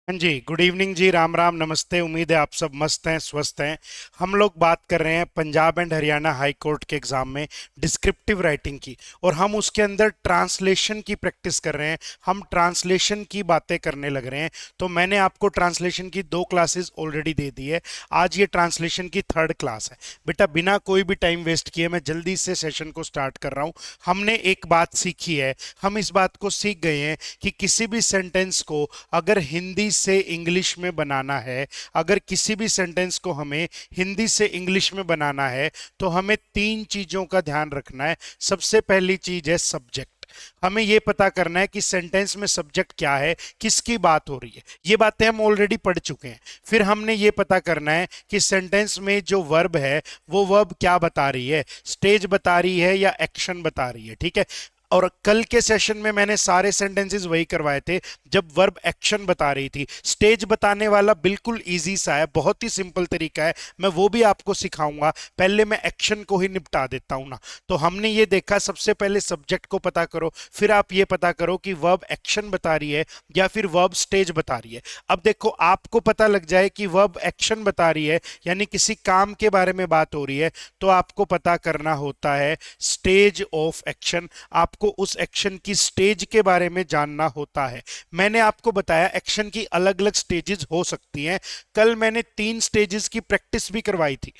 हाँ जी, good evening जी। राम राम, नमस्ते। उम्मीद है आप सब मस्त हैं, स्वस्थ हैं। हम लोग बात कर रहे हैं Punjab and Haryana high court के एग्जाम में डिस्क्रिप्टिव राइटिंग की, और हम उसके अंदर ट्रांसलेशन की प्रैक्टिस कर रहे हैं। हम ट्रांसलेशन की बातें करने लग रहे हैं। तो मैंने आपको ट्रांसलेशन की 2 क्लासेस ऑलरेडी दे दी है। आज ये ट्रांसलेशन की 3rd क्लास है। बेटा, बिना कोई भी टाइम वेस्ट किए मैं जल्दी से सेशन को स्टार्ट कर रहा हूँ। हमने एक बात सीखी है, हम इस बात को सीख गए हैं कि किसी भी सेंटेंस को अगर हिंदी से इंग्लिश में बनाना है, अगर किसी भी सेंटेंस को हमें हिंदी से इंग्लिश में बनाना है, तो हमें 3 चीजों का ध्यान रखना है। सबसे पहली चीज है सब्जेक्ट। हमें यह पता करना है कि सेंटेंस में सब्जेक्ट क्या है, किसकी बात हो रही है। ये बातें हम ऑलरेडी पढ़ चुके हैं। फिर हमने ये पता करना है कि सेंटेंस में जो वर्ब है वो वर्ब क्या बता रही है, स्टेज बता रही है या एक्शन बता रही है। ठीक है। और कल के सेशन में मैंने सारे सेंटेंसेस वही करवाए थे जब वर्ब एक्शन बता रही थी। स्टेज बताने वाला बिल्कुल इजी सा है, बहुत ही सिंपल तरीका है, मैं वो भी आपको सिखाऊंगा। पहले मैं एक्शन को ही निपटा देता हूं ना। तो हमने ये देखा, सबसे पहले सब्जेक्ट को पता करो, फिर आप ये पता करो कि वर्ब एक्शन बता रही है या फिर वर्ब स्टेज बता रही है। अब देखो, आपको पता लग जाए कि वर्ब एक्शन बता रही है यानी किसी काम के बारे में बात हो रही है, तो आपको पता करना होता है स्टेज ऑफ एक्शन। आप आपको उस एक्शन की स्टेज के बारे में जानना होता है। मैंने आपको बताया एक्शन की अलग अलग स्टेजेस हो सकती हैं। कल मैंने 3 स्टेजेस की प्रैक्टिस भी करवाई थी।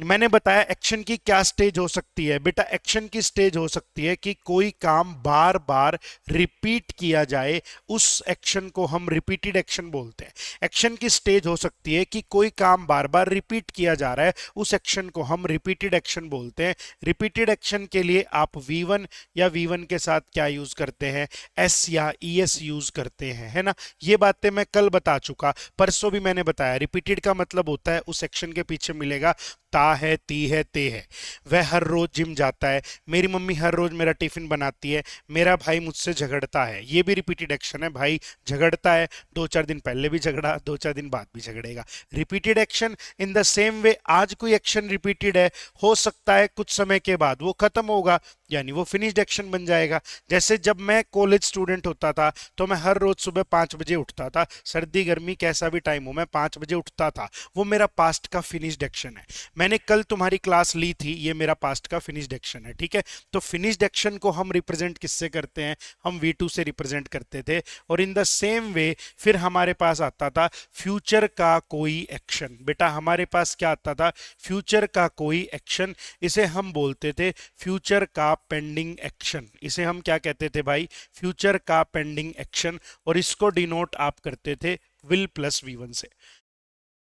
मैंने बताया एक्शन की क्या स्टेज हो सकती है। बेटा, एक्शन की स्टेज हो सकती है कि कोई काम बार बार रिपीट किया जाए, उस एक्शन को हम रिपीटेड एक्शन बोलते हैं। एक्शन की स्टेज हो सकती है कि कोई काम बार बार रिपीट किया जा रहा है, उस एक्शन को हम रिपीटेड एक्शन बोलते हैं। रिपीटेड एक्शन के लिए आप V1 या V1 के साथ क्या यूज करते हैं, एस या ES यूज करते हैं, है ना। ये बातें मैं कल बता चुका, परसों भी मैंने बताया। रिपीटेड का मतलब होता है उस एक्शन के पीछे मिलेगा ता है, ती है, ते है। वह हर रोज जिम जाता है, मेरी मम्मी हर रोज मेरा टिफिन बनाती है, मेरा भाई मुझसे झगड़ता है। ये भी रिपीटेड एक्शन है। भाई झगड़ता है, 2-4 दिन पहले भी झगड़ा, 2-4 दिन बाद भी झगड़ेगा। Repeated action. In the same way, आज कोई एक्शन रिपीटेड है, हो सकता है कुछ समय के बाद वो खत्म होगा, यानी वो फिनिश्ड एक्शन बन जाएगा। जैसे जब मैं कॉलेज स्टूडेंट होता था तो मैं हर रोज सुबह 5 बजे उठता था। सर्दी गर्मी कैसा भी टाइम हो, मैं 5 बजे उठता था। वो मेरा पास्ट का फिनिश्ड एक्शन है। मैंने कल तुम्हारी क्लास ली थी, ये मेरा पास्ट का फिनिश्ड एक्शन है। ठीक है। तो फिनिश्ड एक्शन को हम रिप्रेजेंट किससे करते हैं, हम V2 से रिप्रेजेंट करते थे। और इन द सेम वे फिर हमारे पास आता था फ्यूचर का कोई एक्शन। बेटा, हमारे पास क्या आता था, फ्यूचर का कोई एक्शन। इसे हम बोलते थे फ्यूचर का पेंडिंग एक्शन। इसे हम क्या कहते थे भाई, फ्यूचर का पेंडिंग एक्शन। और इसको डिनोट आप करते थे विल प्लस V1 से।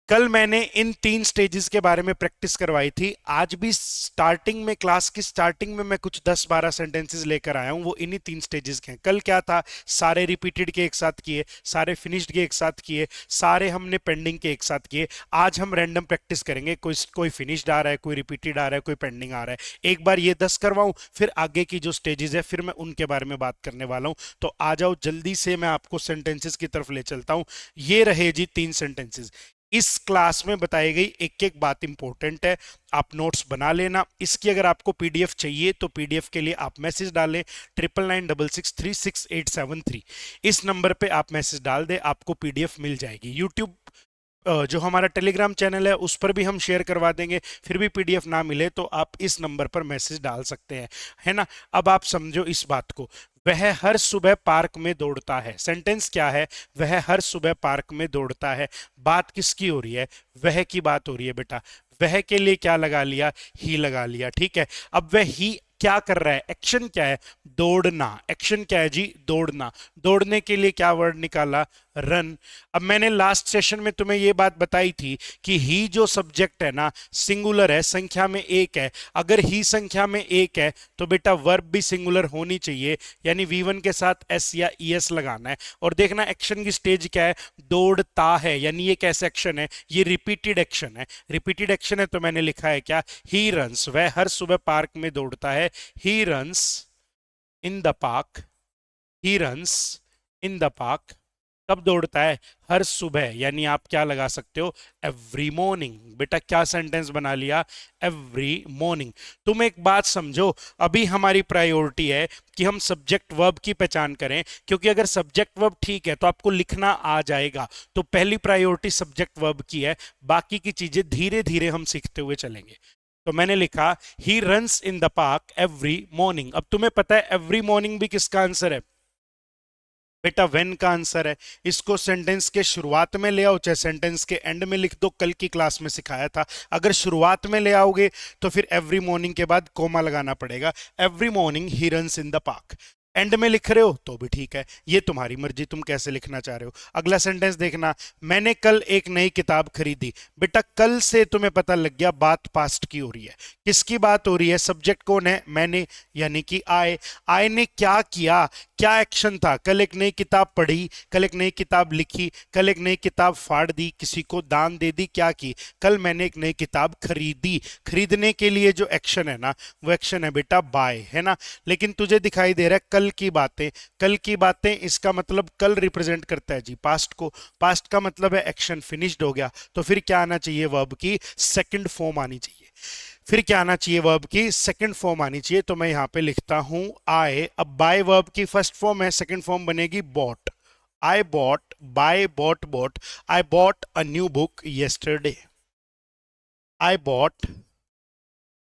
कल मैंने इन 3 स्टेजेस के बारे में प्रैक्टिस करवाई थी। आज भी स्टार्टिंग में, क्लास की स्टार्टिंग में मैं कुछ 10-12 सेंटेंसेस लेकर आया हूं, वो इन्हीं 3 स्टेजेस के हैं। कल क्या था, सारे रिपीटेड के एक साथ किए, सारे फिनिश्ड के एक साथ किए, सारे हमने पेंडिंग के एक साथ किए। आज हम रैंडम प्रैक्टिस करेंगे, कोई कोई फिनिश्ड आ रहा है, कोई रिपीटेड आ रहा है, कोई पेंडिंग आ रहा है। एक बार ये 10 करवाऊं, फिर आगे की जो स्टेजेस है फिर मैं उनके बारे में बात करने वाला हूं। तो आ जाओ जल्दी से, मैं आपको सेंटेंसेस की तरफ ले चलता हूं। ये रहे जी 3 सेंटेंसेस। इस क्लास में बताई गई एक एक बात इंपॉर्टेंट है, आप नोट्स बना लेना। इसकी अगर आपको PDF चाहिए तो PDF के लिए आप मैसेज डालें 9996636873। इस नंबर पे आप मैसेज डाल दें, आपको PDF मिल जाएगी। यूट्यूब जो हमारा टेलीग्राम चैनल है उस पर भी हम शेयर करवा देंगे। फिर भी PDF ना मिले तो आप इस नंबर पर मैसेज डाल सकते हैं, है ना। अब आप समझो इस बात को, वह हर सुबह पार्क में दौड़ता है। सेंटेंस क्या है, वह हर सुबह पार्क में दौड़ता है। बात किसकी हो रही है, वह की बात हो रही है। बेटा, वह के लिए क्या लगा लिया, ही लगा लिया। ठीक है। अब वह ही क्या कर रहा है, एक्शन क्या है, दौड़ना। एक्शन क्या है जी, दौड़ना। दौड़ने के लिए क्या वर्ड निकाला, रन। अब मैंने लास्ट सेशन में तुम्हें यह बात बताई थी कि ही जो सब्जेक्ट है ना, सिंगुलर है, संख्या में एक है। अगर ही संख्या में एक है तो बेटा वर्ब भी सिंगुलर होनी चाहिए, यानी V1 के साथ S या ES लगाना है। और देखना एक्शन की स्टेज क्या है, दौड़ता है, यानी ये कैसा एक्शन है, ये रिपीटेड एक्शन है। रिपीटेड एक्शन है तो मैंने लिखा है क्या, ही रन्स। वह हर सुबह पार्क में दौड़ता है। He runs in the park, he runs in the park. कब दौड़ता है? हर सुबह, यानी आप क्या लगा सकते हो? Every morning. बेटा क्या सेंटेंस बना लिया? Every morning. तुम एक बात समझो, अभी हमारी प्रायोरिटी है कि हम सब्जेक्ट वर्ब की पहचान करें, क्योंकि अगर सब्जेक्ट वर्ब ठीक है तो आपको लिखना आ जाएगा। तो पहली प्रायोरिटी सब्जेक्ट वर्ब की है, बाकी की चीजें धीरे धीरे हम सीखते हुए चलेंगे। तो मैंने लिखा he runs in the park every morning. अब तुम्हें पता है एवरी मॉर्निंग भी किसका आंसर है? बेटा वेन का आंसर है। इसको सेंटेंस के शुरुआत में ले आओ, चाहे सेंटेंस के एंड में लिख दो, कल की क्लास में सिखाया था। अगर शुरुआत में ले आओगे तो फिर एवरी मॉर्निंग के बाद कोमा लगाना पड़ेगा। Every morning he runs in the park. And में लिख रहे हो तो भी ठीक है, ये तुम्हारी मर्जी, तुम कैसे लिखना चाह रहे हो। अगला सेंटेंस देखना, मैंने कल एक नई किताब खरीदी। बेटा कल से तुम्हें पता लग गया बात पास्ट की हो रही है। किसकी बात हो रही है? सब्जेक्ट कौन है? मैंने, यानी कि आई ने क्या किया, क्या एक्शन था? कल एक नई किताब पढ़ी, कल एक नई किताब लिखी, कल एक नई किताब फाड़ दी, किसी को दान दे दी, क्या की? कल मैंने एक नई किताब खरीदी। खरीदने के लिए जो एक्शन है ना, वो एक्शन है बेटा बाय, है ना। लेकिन तुझे दिखाई दे रहा है कल की बातें। कल की बातें, इसका मतलब कल रिप्रेजेंट करता है जी पास्ट को। पास्ट का मतलब है एक्शन फिनिश्ड हो गया। तो फिर क्या आना चाहिए? वर्ब की सेकंड फॉर्म आनी चाहिए। फिर क्या आना चाहिए? वर्ब की सेकंड फॉर्म आनी चाहिए। तो मैं यहां पे लिखता हूं आई। अब बाय वर्ब की फर्स्ट फॉर्म है, सेकंड फॉर्म बनेगी bought. I bought, buy bought bought. I bought a new book yesterday. I bought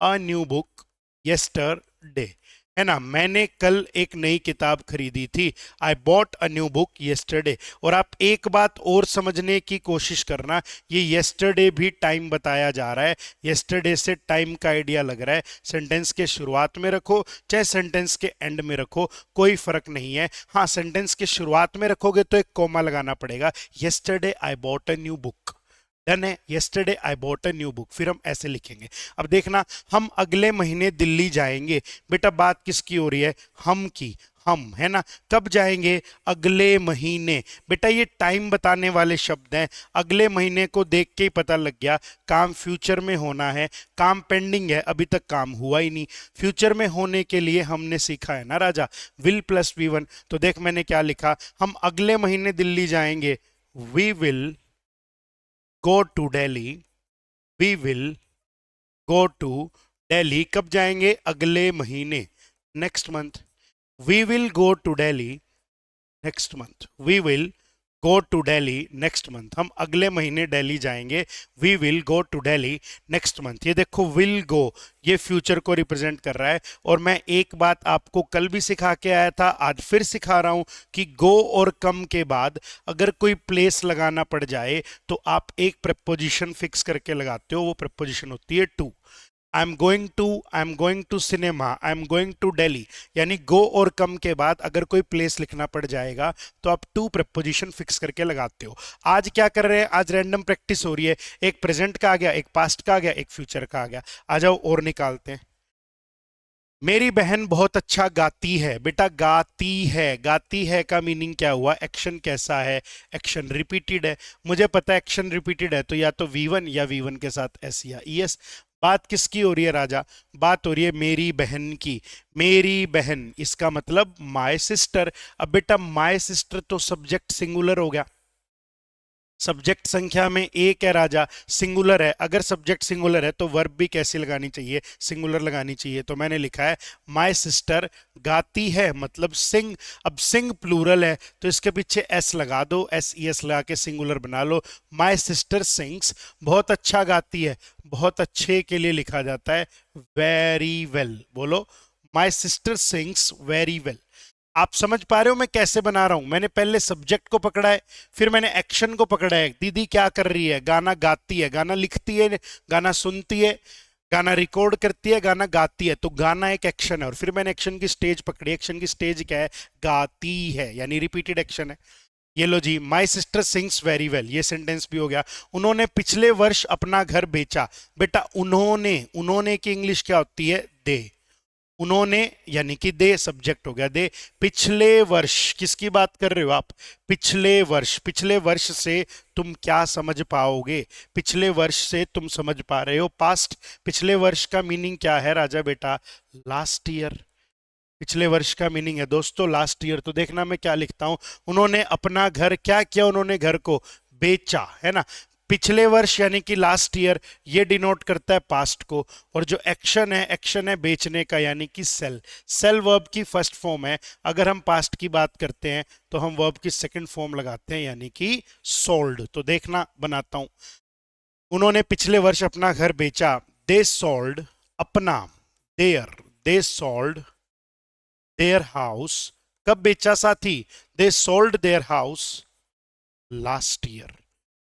a new book yesterday, है ना। मैंने कल एक नई किताब खरीदी थी। I bought a new book yesterday. और आप एक बात और समझने की कोशिश करना, ये येस्टरडे भी टाइम बताया जा रहा है। येस्टरडे से टाइम का आइडिया लग रहा है। सेंटेंस के शुरुआत में रखो चाहे सेंटेंस के एंड में रखो, कोई फर्क नहीं है। हाँ, सेंटेंस के शुरुआत में रखोगे तो एक कोमा लगाना पड़ेगा। Yesterday I bought a new book. Done है। Yesterday I bought a new book. फिर हम ऐसे लिखेंगे। अब देखना, हम अगले महीने दिल्ली जाएंगे। बेटा बात किसकी हो रही है? हम की। हम, है ना। कब जाएंगे? अगले महीने। बेटा ये टाइम बताने वाले शब्द हैं। अगले महीने को देख के ही पता लग गया काम फ्यूचर में होना है। काम पेंडिंग है, अभी तक काम हुआ ही नहीं। फ्यूचर में होने के लिए हमने सीखा है ना राजा, विल प्लस वी वन। तो देख मैंने क्या लिखा, हम अगले महीने दिल्ली जाएंगे। We will go to Delhi. We will go to Delhi. कब जाएंगे? अगले महीने, next month. We will go to Delhi next month. We will go to Delhi next month. हम अगले महीने दिल्ली जाएंगे। We will go to Delhi next month. ये देखो विल गो, ये फ्यूचर को रिप्रेजेंट कर रहा है। और मैं एक बात आपको कल भी सिखा के आया था, आज फिर सिखा रहा हूं कि गो और कम के बाद अगर कोई प्लेस लगाना पड़ जाए तो आप एक प्रपोजिशन फिक्स करके लगाते हो। वो प्रपोजिशन होती है to. I am going to cinema, I am going to Delhi. यानी गो और कम के बाद अगर कोई प्लेस लिखना पड़ जाएगा तो आप टू प्रपोजिशन फिक्स करके लगाते हो। आज क्या कर रहे हैं? आज रैंडम प्रैक्टिस हो रही है। एक प्रेजेंट का आ गया, एक पास्ट का आ गया, एक फ्यूचर का आ गया। आ जाओ और निकालते हैं। मेरी बहन बहुत अच्छा गाती है। बेटा गाती है, गाती है का मीनिंग क्या हुआ? एक्शन कैसा है? एक्शन रिपीटेड है। मुझे पता है एक्शन रिपीटेड है तो या तो वी1 या वी1 के साथ एस या ईएस। बात किसकी हो रही है राजा? बात हो रही है मेरी बहन की। मेरी बहन, इसका मतलब माय सिस्टर। अब बेटा माय सिस्टर तो सब्जेक्ट सिंगुलर हो गया। सब्जेक्ट संख्या में एक है राजा, सिंगुलर है। अगर सब्जेक्ट सिंगुलर है तो वर्ब भी कैसी लगानी चाहिए? सिंगुलर लगानी चाहिए। तो मैंने लिखा है माय सिस्टर गाती है, मतलब सिंग। अब सिंग प्लूरल है तो इसके पीछे एस लगा दो, एस ई एस लगा के सिंगुलर बना लो। माय सिस्टर सिंग्स, बहुत अच्छा गाती है। बहुत अच्छे के लिए लिखा जाता है वेरी वेल। बोलो, my sister sings very well. आप समझ पा रहे हो मैं कैसे बना रहा हूं? मैंने पहले सब्जेक्ट को पकड़ा है, फिर मैंने एक्शन को पकड़ा है। दीदी क्या कर रही है? गाना गाती है। गाना लिखती है, गाना सुनती है, गाना रिकॉर्ड करती है, गाना गाती है। तो गाना एक एक्शन है और फिर मैंने एक्शन की स्टेज पकड़ी। एक्शन की स्टेज क्या है? गाती है, यानी रिपीटेड एक्शन है। ये लो जी, my sister sings very well, ये सेंटेंस भी हो गया। उन्होंने पिछले वर्ष अपना घर बेचा। बेटा उन्होंने, उन्होंने की इंग्लिश क्या होती है? दे। उन्होंने यानी कि दे सब्जेक्ट हो गया। दे पिछले वर्ष, किसकी बात कर रहे हो आप? पिछले वर्ष। पिछले वर्ष से तुम क्या समझ पाओगे? पिछले वर्ष से तुम समझ पा रहे हो पास्ट। पिछले वर्ष का मीनिंग क्या है राजा बेटा? Last year. पिछले वर्ष का मीनिंग है दोस्तों लास्ट ईयर। तो देखना मैं क्या लिखता हूं, उन्होंने अपना घर क्या किया, उन्होंने घर को बेचा, है ना। पिछले वर्ष यानी कि लास्ट ईयर, ये डिनोट करता है पास्ट को। और जो एक्शन है, एक्शन है बेचने का यानी कि सेल। सेल वर्ब की फर्स्ट फॉर्म है। अगर हम पास्ट की बात करते हैं तो हम वर्ब की सेकंड फॉर्म लगाते हैं यानी कि सोल्ड। तो देखना बनाता हूं, उन्होंने पिछले वर्ष अपना घर बेचा, दे सोल्ड अपना, their, they sold their house, कब बेचा साथी, they sold their house last year.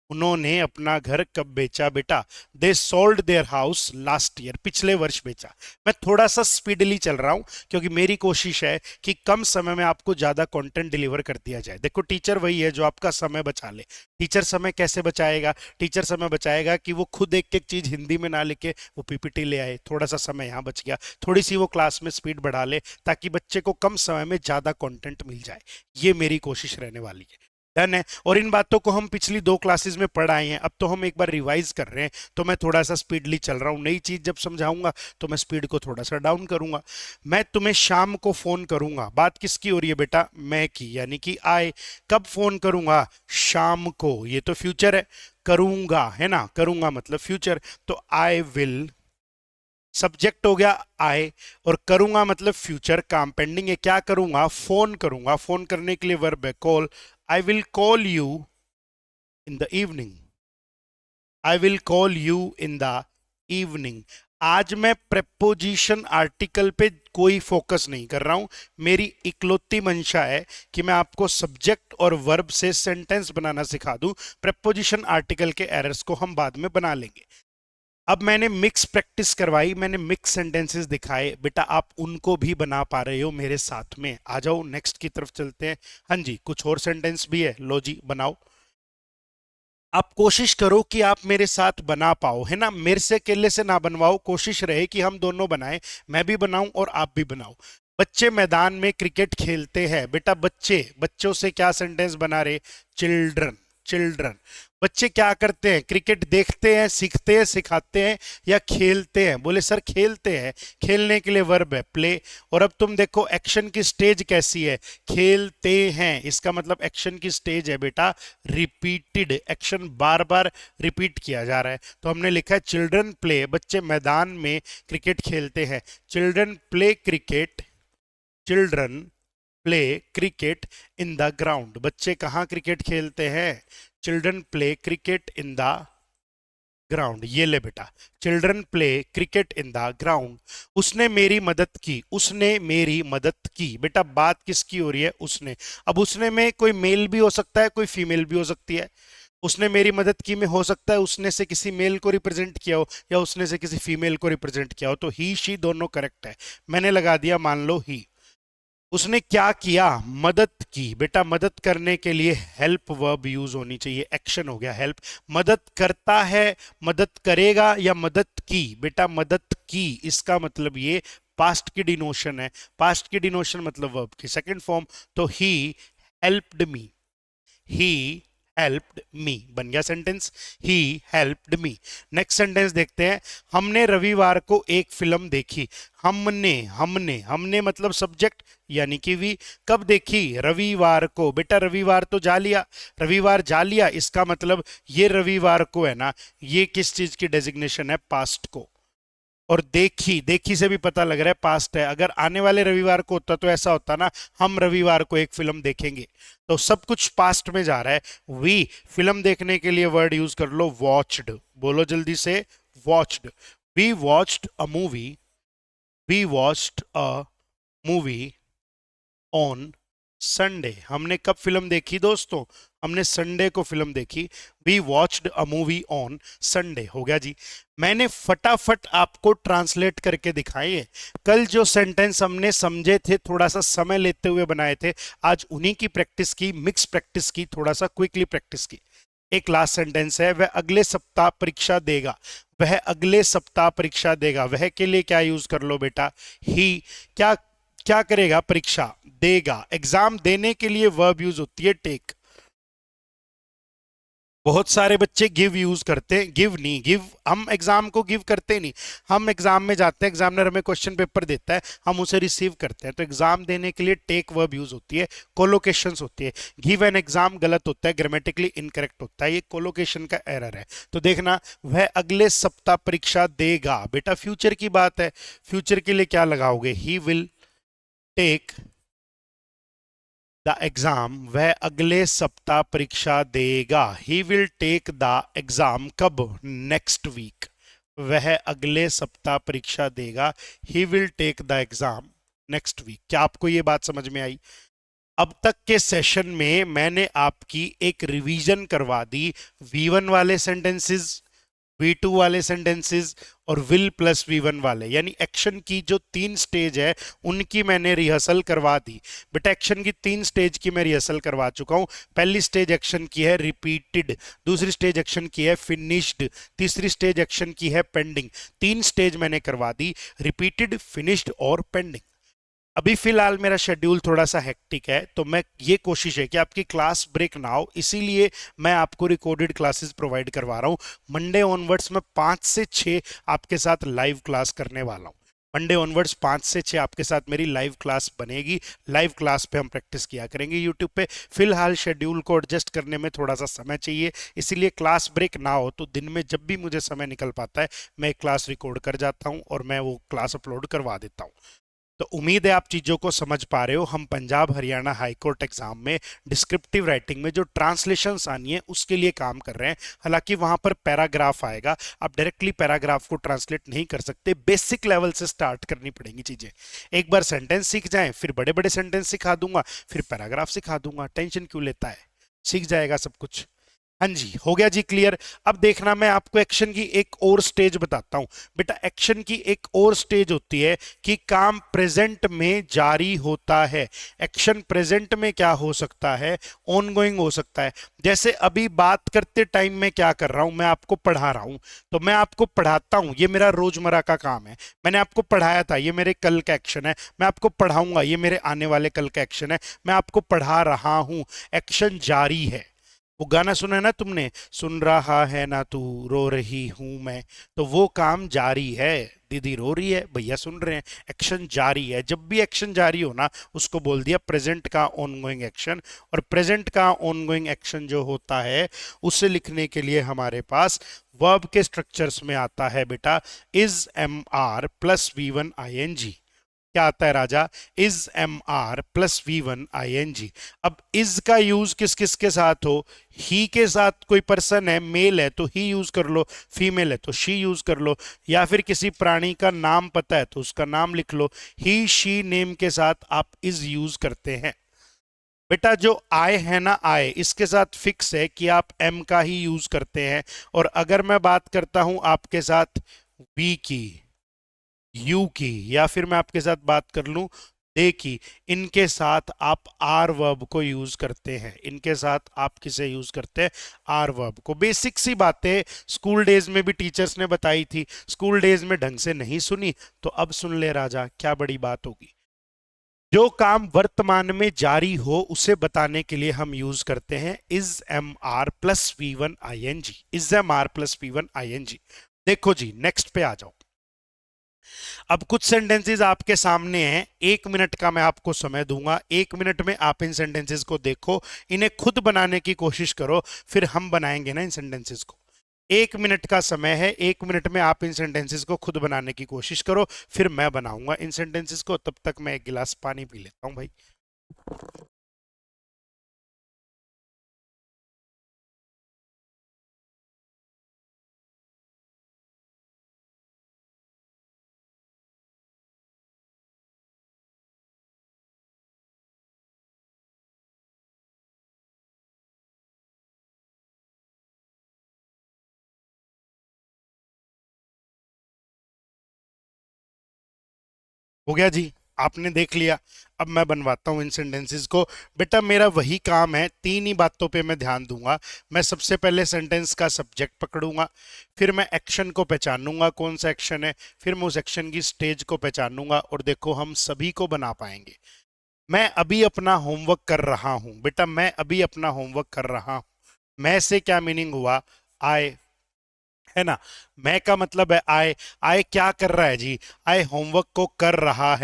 उन्होंने अपना घर कब बेचा बेटा, they sold their house last year, पिछले वर्ष बेचा। मैं थोड़ा सा स्पीडली चल रहा हूं क्योंकि मेरी कोशिश है कि कम समय में आपको ज्यादा कंटेंट डिलीवर कर दिया जाए। देखो टीचर वही है जो आपका समय बचा ले। टीचर समय कैसे बचाएगा, टीचर समय बचाएगा कि वो खुद एक एक चीज हिंदी में ना लिखे, वो पीपीटी ले आए, थोड़ा सा समय यहाँ बच गया, थोड़ी सी वो क्लास में स्पीड बढ़ा ले ताकि बच्चे को कम समय में ज्यादा कंटेंट मिल जाए। ये मेरी कोशिश रहने वाली है। डन है। और इन बातों को हम पिछली 2 क्लासेस में पढ़ आए हैं, अब तो हम एक बार रिवाइज कर रहे हैं। तो मैं थोड़ा सा स्पीडली चल रहा हूं, नई चीज जब समझाऊंगा तो मैं स्पीड को थोड़ा सा डाउन करूंगा। मैं तुम्हें शाम को फोन करूंगा, बात किसकी हो रही है बेटा, मैं की, यानी कि आई। कब फोन करूंगा, शाम को, ये तो फ्यूचर है। करूंगा है ना, करूंगा मतलब फ्यूचर, तो आई विल, सब्जेक्ट हो गया आई, और करूंगा मतलब फ्यूचर, काम पेंडिंग है। क्या करूंगा, फोन करूंगा, फोन करने के लिए वर्ब है call. I will call you in the evening, I will call you in the evening. आज मैं प्रेपोजिशन आर्टिकल पे कोई फोकस नहीं कर रहा हूं। मेरी इकलौती मंशा है कि मैं आपको सब्जेक्ट और वर्ब से सेंटेंस बनाना सिखा दूं। प्रेपोजिशन आर्टिकल के एरर्स को हम बाद में बना लेंगे। अब मैंने मिक्स प्रैक्टिस करवाई, मैंने मिक्स सेंटेंसेस दिखाए, बेटा आप उनको भी बना पा रहे हो मेरे साथ में। आ जाओ नेक्स्ट की तरफ चलते हैं। हाँ जी, कुछ और सेंटेंस भी है, लो जी बनाओ। आप कोशिश करो कि आप मेरे साथ बना पाओ, है ना, मेरे से अकेले से ना बनवाओ, कोशिश रहे कि हम दोनों बनाएं, मैं भी बनाऊं और आप भी बनाओ। बच्चे मैदान में क्रिकेट खेलते हैं, बेटा बच्चे, बच्चों से क्या सेंटेंस बना रहे, चिल्ड्रन, चिल्ड्रन। बच्चे क्या करते हैं, क्रिकेट देखते हैं, सीखते हैं, सिखाते हैं या खेलते हैं, बोले सर खेलते हैं। खेलने के लिए वर्ब है प्ले। और अब तुम देखो एक्शन की स्टेज कैसी है, खेलते हैं, इसका मतलब एक्शन की स्टेज है बेटा रिपीटेड, एक्शन बार बार रिपीट किया जा रहा है। तो हमने लिखा है चिल्ड्रन प्ले, बच्चे मैदान में क्रिकेट खेलते हैं। Children play cricket, children play cricket in the ground, बच्चे कहाँ क्रिकेट खेलते हैं, children play cricket in the ground. ये ले बेटा, children play cricket in the ground. उसने मेरी मदद की, उसने मेरी मदद की, बेटा बात किसकी हो रही है, उसने। अब उसने में कोई मेल भी हो सकता है, कोई फीमेल भी हो सकती है। उसने मेरी मदद की में हो सकता है उसने से किसी मेल को रिप्रेजेंट किया हो या उसने से किसी फीमेल को रिप्रेजेंट किया हो, तो ही शी दोनों करेक्ट है। मैंने लगा दिया मान लो ही। उसने क्या किया, मदद की, बेटा मदद करने के लिए हेल्प वर्ब यूज होनी चाहिए, एक्शन हो गया हेल्प। मदद करता है, मदद करेगा या मदद की, बेटा मदद की, इसका मतलब ये पास्ट की डिनोशन है। पास्ट की डिनोशन मतलब वर्ब की सेकंड फॉर्म। तो he helped me, he helped me बन गया sentence, he helped me. Next sentence देखते हैं। हमने रविवार को एक फिल्म देखी, हमने, हमने, हमने मतलब सब्जेक्ट यानी कि वी। कब देखी, रविवार को, बेटा रविवार तो जा लिया, रविवार जा लिया, इसका मतलब ये रविवार को है ना, ये किस चीज की डेजिग्नेशन है, पास्ट को। और देखी, देखी से भी पता लग रहा है पास्ट है। अगर आने वाले रविवार को होता तो ऐसा होता ना, हम रविवार को एक फिल्म देखेंगे। तो सब कुछ पास्ट में जा रहा है। वी, फिल्म देखने के लिए वर्ड यूज कर लो वॉच्ड, बोलो जल्दी से, watched. We watched a movie, we watched a movie on Sunday. हमने कब फिल्म देखी दोस्तों, हमने संडे को फिल्म देखी। We watched a movie on Sunday, हो गया जी। मैंने फटाफट आपको ट्रांसलेट करके दिखाए हैं। कल जो सेंटेंस हमने समझे थे, थोड़ा सा समय लेते हुए बनाए थे, आज उन्हीं की प्रैक्टिस की, मिक्स प्रैक्टिस की, थोड़ा सा क्विकली प्रैक्टिस की। एक लास्ट सेंटेंस है, वह अगले सप्ताह परीक्षा देगा, वह अगले सप्ताह परीक्षा देगा, वह के लिए क्या यूज कर लो बेटा, ही। क्या क्या करेगा, परीक्षा देगा। एग्जाम देने के लिए वर्ब यूज होती है टेक, बहुत सारे बच्चे गिव यूज करते हैं, गिव नहीं, गिव हम एग्जाम को गिव करते नहीं। हम एग्जाम में जाते हैं, एग्जामिनर हमें क्वेश्चन पेपर देता है, हम उसे रिसीव करते हैं। तो एग्जाम देने के लिए टेक वर्ब यूज होती है, कोलोकेशंस होती है। गिव एन एग्जाम गलत होता है, ग्रामेटिकली इनकरेक्ट होता है, ये कोलोकेशन का एरर है। तो देखना, वह अगले सप्ताह परीक्षा देगा, बेटा फ्यूचर की बात है, फ्यूचर के लिए क्या लगाओगे, he will take the exam, वह अगले सप्ताह परीक्षा देगा। He will take the exam कब, नेक्स्ट वीक। वह अगले सप्ताह परीक्षा देगा, he will take the exam next week. क्या आपको ये बात समझ में आई? अब तक के सेशन में मैंने आपकी एक रिवीजन करवा दी, V1 वाले सेंटेंसेस, V2 वाले सेंटेंसेस और विल प्लस V1 वाले, यानी एक्शन की जो 3 स्टेज है उनकी मैंने रिहर्सल करवा दी। बेटा एक्शन की 3 स्टेज की मैं रिहर्सल करवा चुका हूं। पहली स्टेज एक्शन की है रिपीटेड, दूसरी स्टेज एक्शन की है फिनिश्ड, तीसरी स्टेज एक्शन की है पेंडिंग। 3 स्टेज मैंने करवा दी, रिपीटेड, फिनिश्ड और पेंडिंग। अभी फिलहाल मेरा शेड्यूल थोड़ा सा हेक्टिक है, तो मैं ये कोशिश है कि आपकी क्लास ब्रेक ना हो, इसीलिए मैं आपको रिकॉर्डेड क्लासेस प्रोवाइड करवा रहा हूँ। मंडे ऑनवर्ड्स मैं 5 से 6 आपके साथ लाइव क्लास करने वाला हूँ। मंडे ऑनवर्ड्स 5 से 6 आपके साथ मेरी लाइव क्लास बनेगी। लाइव क्लास पे हम प्रैक्टिस किया करेंगे यूट्यूब पे। फिलहाल शेड्यूल को एडजस्ट करने में थोड़ा सा समय चाहिए, इसीलिए क्लास ब्रेक ना हो तो दिन में जब भी मुझे समय निकल पाता है मैं क्लास रिकॉर्ड कर जाता हूँ और मैं वो क्लास अपलोड करवा देता हूँ। तो उम्मीद है आप चीज़ों को समझ पा रहे हो। हम Punjab Haryana high court exam में डिस्क्रिप्टिव राइटिंग में जो ट्रांसलेशंस आनी है उसके लिए काम कर रहे हैं। हालांकि वहां पर पैराग्राफ आएगा, आप डायरेक्टली पैराग्राफ को ट्रांसलेट नहीं कर सकते, बेसिक लेवल से स्टार्ट करनी पड़ेंगी चीज़ें। एक बार सेंटेंस सीख जाएं, फिर बड़े बड़े सेंटेंस सिखा दूंगा, फिर पैराग्राफ सिखा दूंगा। टेंशन क्यों लेता है, सीख जाएगा सब कुछ। हाँ जी, हो गया जी क्लियर। अब देखना, मैं आपको एक्शन की एक और स्टेज बताता हूं। बेटा एक्शन की एक और स्टेज होती है कि काम प्रेजेंट में जारी होता है। एक्शन प्रेजेंट में क्या हो सकता है, ऑनगोइंग हो सकता है। जैसे अभी बात करते टाइम में क्या कर रहा हूं, मैं आपको पढ़ा रहा हूं, तो मैं आपको पढ़ाता हूं, ये मेरा रोजमर्रा का काम है। मैंने आपको पढ़ाया था, ये मेरे कल का एक्शन है। मैं आपको पढ़ाऊंगा, ये मेरे आने वाले कल का एक्शन है। मैं आपको पढ़ा रहा हूं, एक्शन जारी है। वो गाना सुना है ना तुमने, सुन रहा है ना तू, रो रही हूं मैं, तो वो काम जारी है। दीदी रो रही है, भैया सुन रहे हैं, एक्शन जारी है। जब भी एक्शन जारी हो ना, उसको बोल दिया प्रेजेंट का ऑनगोइंग एक्शन। और प्रेजेंट का ऑनगोइंग एक्शन जो होता है उसे लिखने के लिए हमारे पास वर्ब के स्ट्रक्चर्स में आता है बेटा is am are plus V1 ING। क्या आता है राजा, is am are plus V1 ING। अब इज का यूज किस किस के साथ हो, ही के साथ, कोई पर्सन है मेल है तो ही यूज कर लो, फीमेल है तो शी यूज कर लो, या फिर किसी प्राणी का नाम पता है तो उसका नाम लिख लो। ही शी नेम के साथ आप इज यूज करते हैं। बेटा जो आई है ना, आई इसके साथ फिक्स है कि आप एम का ही यूज करते हैं। और अगर मैं बात करता हूं आपके साथ वी की, यू की, या फिर मैं आपके साथ बात कर लूं दे की, इनके साथ आप आर वर्ब को यूज करते हैं। इनके साथ आप किसे यूज करते हैं, आर वर्ब को। बेसिक सी बातें स्कूल डेज में भी टीचर्स ने बताई थी, स्कूल डेज में ढंग से नहीं सुनी तो अब सुन ले राजा, क्या बड़ी बात होगी। जो काम वर्तमान में जारी हो उसे बताने के लिए हम यूज करते हैं is am are plus V1 ING। Is am are plus V1 ING। देखो जी, नेक्स्ट पे आ जाओ। अब कुछ सेंटेंसेस आपके सामने हैं, 1 मिनट का मैं आपको समय दूंगा। 1 मिनट में आप इन सेंटेंसेस को देखो, इन्हें खुद बनाने की कोशिश करो, फिर हम बनाएंगे ना इन सेंटेंसेस को। 1 मिनट का समय है, 1 मिनट में आप इन सेंटेंसेस को खुद बनाने की कोशिश करो, फिर मैं बनाऊंगा इन सेंटेंसेस को। तब तक मैं एक गिलास पानी पी लेता हूं भाई। हो गया जी, आपने देख लिया। अब मैं बनवाता हूं इन सेंटेंसेस को। बेटा मेरा वही काम है, 3 ही बातों पे मैं ध्यान दूंगा। मैं सबसे पहले सेंटेंस का सब्जेक्ट पकड़ूंगा, फिर मैं एक्शन को पहचानूंगा कौन सा एक्शन है, फिर मैं उस एक्शन की स्टेज को पहचानूंगा, और देखो हम सभी को बना पाएंगे। मैं अभी अपना होमवर्क कर रहा हूं, बेटा मैं अभी अपना होमवर्क कर रहा हूं। मैं से क्या मीनिंग हुआ, आई, है ना। मैं का मतलब है आई। आई क्या कर रहा है जी, आई होमवर्क को कर रहा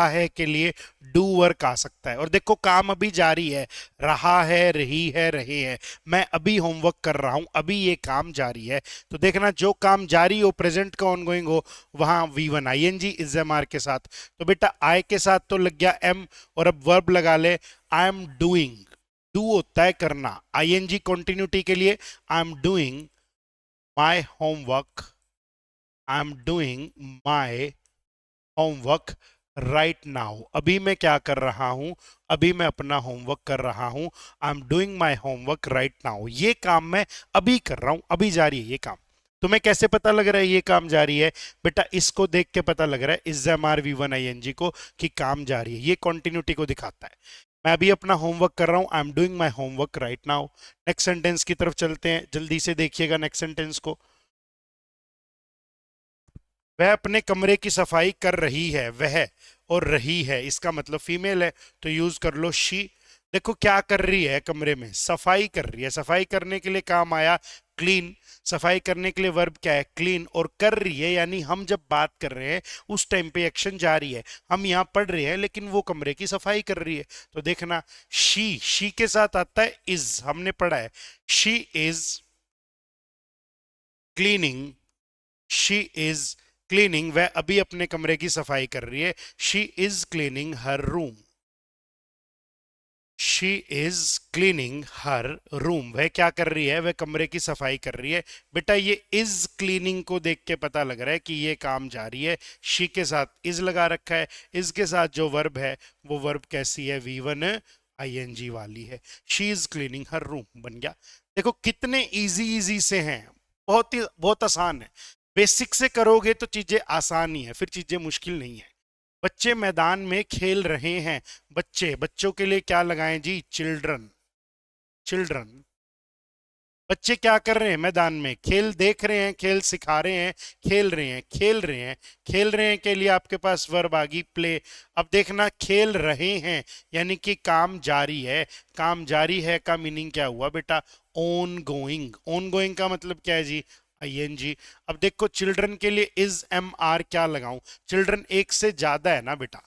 है के लिए डू वर्क आ सकता है। और देखो काम अभी जारी है, रहा है, रही है, रहे हैं। मैं अभी होमवर्क कर रहा हूं, अभी ये काम जारी है। तो देखना जो काम जारी हो, प्रेजेंट का ऑनगोइंग हो, वहां V one I N G is am are के साथ। तो बेटा आई के साथ तो लग गया एम, और अब वर्ब लगा ले, आई एम डूइंग। डू होता है करना, आई एन जी कॉन्टिन्यूटी के लिए, I am doing my homework, I'm doing my homework right now। अभी मैं क्या कर रहा हूं, अभी मैं अपना होमवर्क कर रहा हूं। I'm doing my homework right now। ये काम मैं अभी कर रहा हूं, अभी जारी है ये काम। तुम्हें कैसे पता लग रहा है ये काम जारी है? बेटा इसको देख के पता लग रहा है, is am are V one I N G को, कि काम जारी है। ये कॉन्टिन्यूटी को दिखाता है। मैं अभी अपना होमवर्क कर रहा हूं, I am doing my homework right now. Next sentence की तरफ चलते हैं, जल्दी से देखिएगा नेक्स्ट सेंटेंस को। वह अपने कमरे की सफाई कर रही है, वह और रही है इसका मतलब फीमेल है, तो यूज कर लो शी। देखो क्या कर रही है, कमरे में सफाई कर रही है। सफाई करने के लिए काम आया क्लीन। सफाई करने के लिए वर्ब क्या है, क्लीन। और कर रही है यानी हम जब बात कर रहे हैं उस टाइम पे एक्शन जारी है। हम यहाँ पढ़ रहे हैं लेकिन वो कमरे की सफाई कर रही है। तो देखना शी के साथ आता है इज, हमने पढ़ा है। She is cleaning, she is cleaning, वह अभी अपने कमरे की सफाई कर रही है। She is cleaning her room, she is cleaning her room. वह क्या कर रही है, वह कमरे की सफाई कर रही है। बेटा ये इज क्लीनिंग को देख के पता लग रहा है कि ये काम जारी है। शी के साथ इज लगा रखा है, इज के साथ जो वर्ब है वो वर्ब कैसी है, V one I N G वाली है। She is cleaning her room बन गया। देखो कितने इजी इजी से हैं, बहुत ही बहुत आसान है। बेसिक से करोगे तो चीजें आसान ही है, फिर चीजें मुश्किल नहीं है। बच्चे मैदान में खेल रहे हैं। बच्चे, बच्चों के लिए क्या लगाएं जी, चिल्ड्रन, चिल्ड्रन। बच्चे क्या कर रहे हैं, मैदान में खेल देख रहे हैं, खेल सिखा रहे हैं, खेल रहे हैं, खेल रहे हैं। खेल रहे हैं के लिए आपके पास वर्ब आ गई प्ले। अब देखना खेल रहे हैं यानी कि काम जारी है। काम जारी है का मीनिंग क्या हुआ बेटा, ऑन गोइंग। ऑन गोइंग का मतलब क्या है जी, आई एन जी। अब देखो चिल्ड्रन के लिए इज एम आर क्या लगाऊं, चिल्ड्रन एक से ज्यादा है ना बेटा।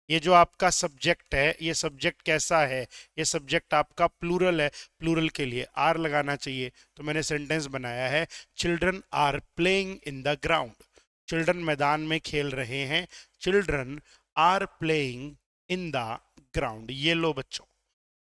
ये जो आपका सब्जेक्ट है, ये सब्जेक्ट कैसा है, ये सब्जेक्ट आपका प्लूरल है। प्लूरल के लिए आर लगाना चाहिए। तो मैंने सेंटेंस बनाया है, children are playing in the ground. Children मैदान में खेल रहे हैं, children are playing in the ground. ये लो बच्चों,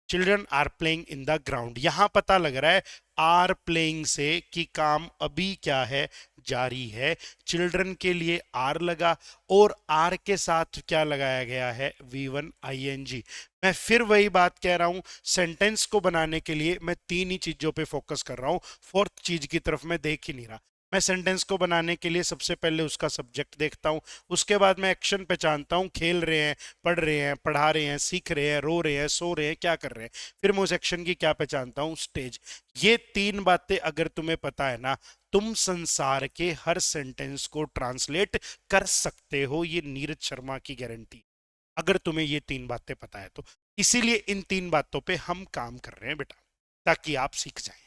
children are playing in the ground. यहां पता लग रहा है आर प्लेइंग से कि काम अभी क्या है, जारी है। चिल्ड्रन के लिए आर लगा, और आर के साथ क्या लगाया गया है, V one I N G. मैं फिर वही बात कह रहा हूं, सेंटेंस को बनाने के लिए मैं तीन ही चीजों पे फोकस कर रहा हूं, फोर्थ चीज की तरफ मैं देख ही नहीं रहा। मैं सेंटेंस को बनाने के लिए सबसे पहले उसका सब्जेक्ट देखता हूं, उसके बाद मैं एक्शन पहचानता हूं, खेल रहे हैं, पढ़ रहे हैं, पढ़ा रहे हैं, सीख रहे हैं, रो रहे हैं, सो रहे हैं, क्या कर रहे हैं। फिर मैं उस एक्शन की क्या पहचानता हूं, स्टेज। ये तीन बातें अगर तुम्हें पता है ना, तुम संसार के हर सेंटेंस को ट्रांसलेट कर सकते हो। ये नीरज शर्मा की गारंटी, अगर तुम्हें ये तीन बातें पता है तो। इसीलिए इन तीन बातों पे हम काम कर रहे हैं बेटा, ताकि आप सीख जाएं।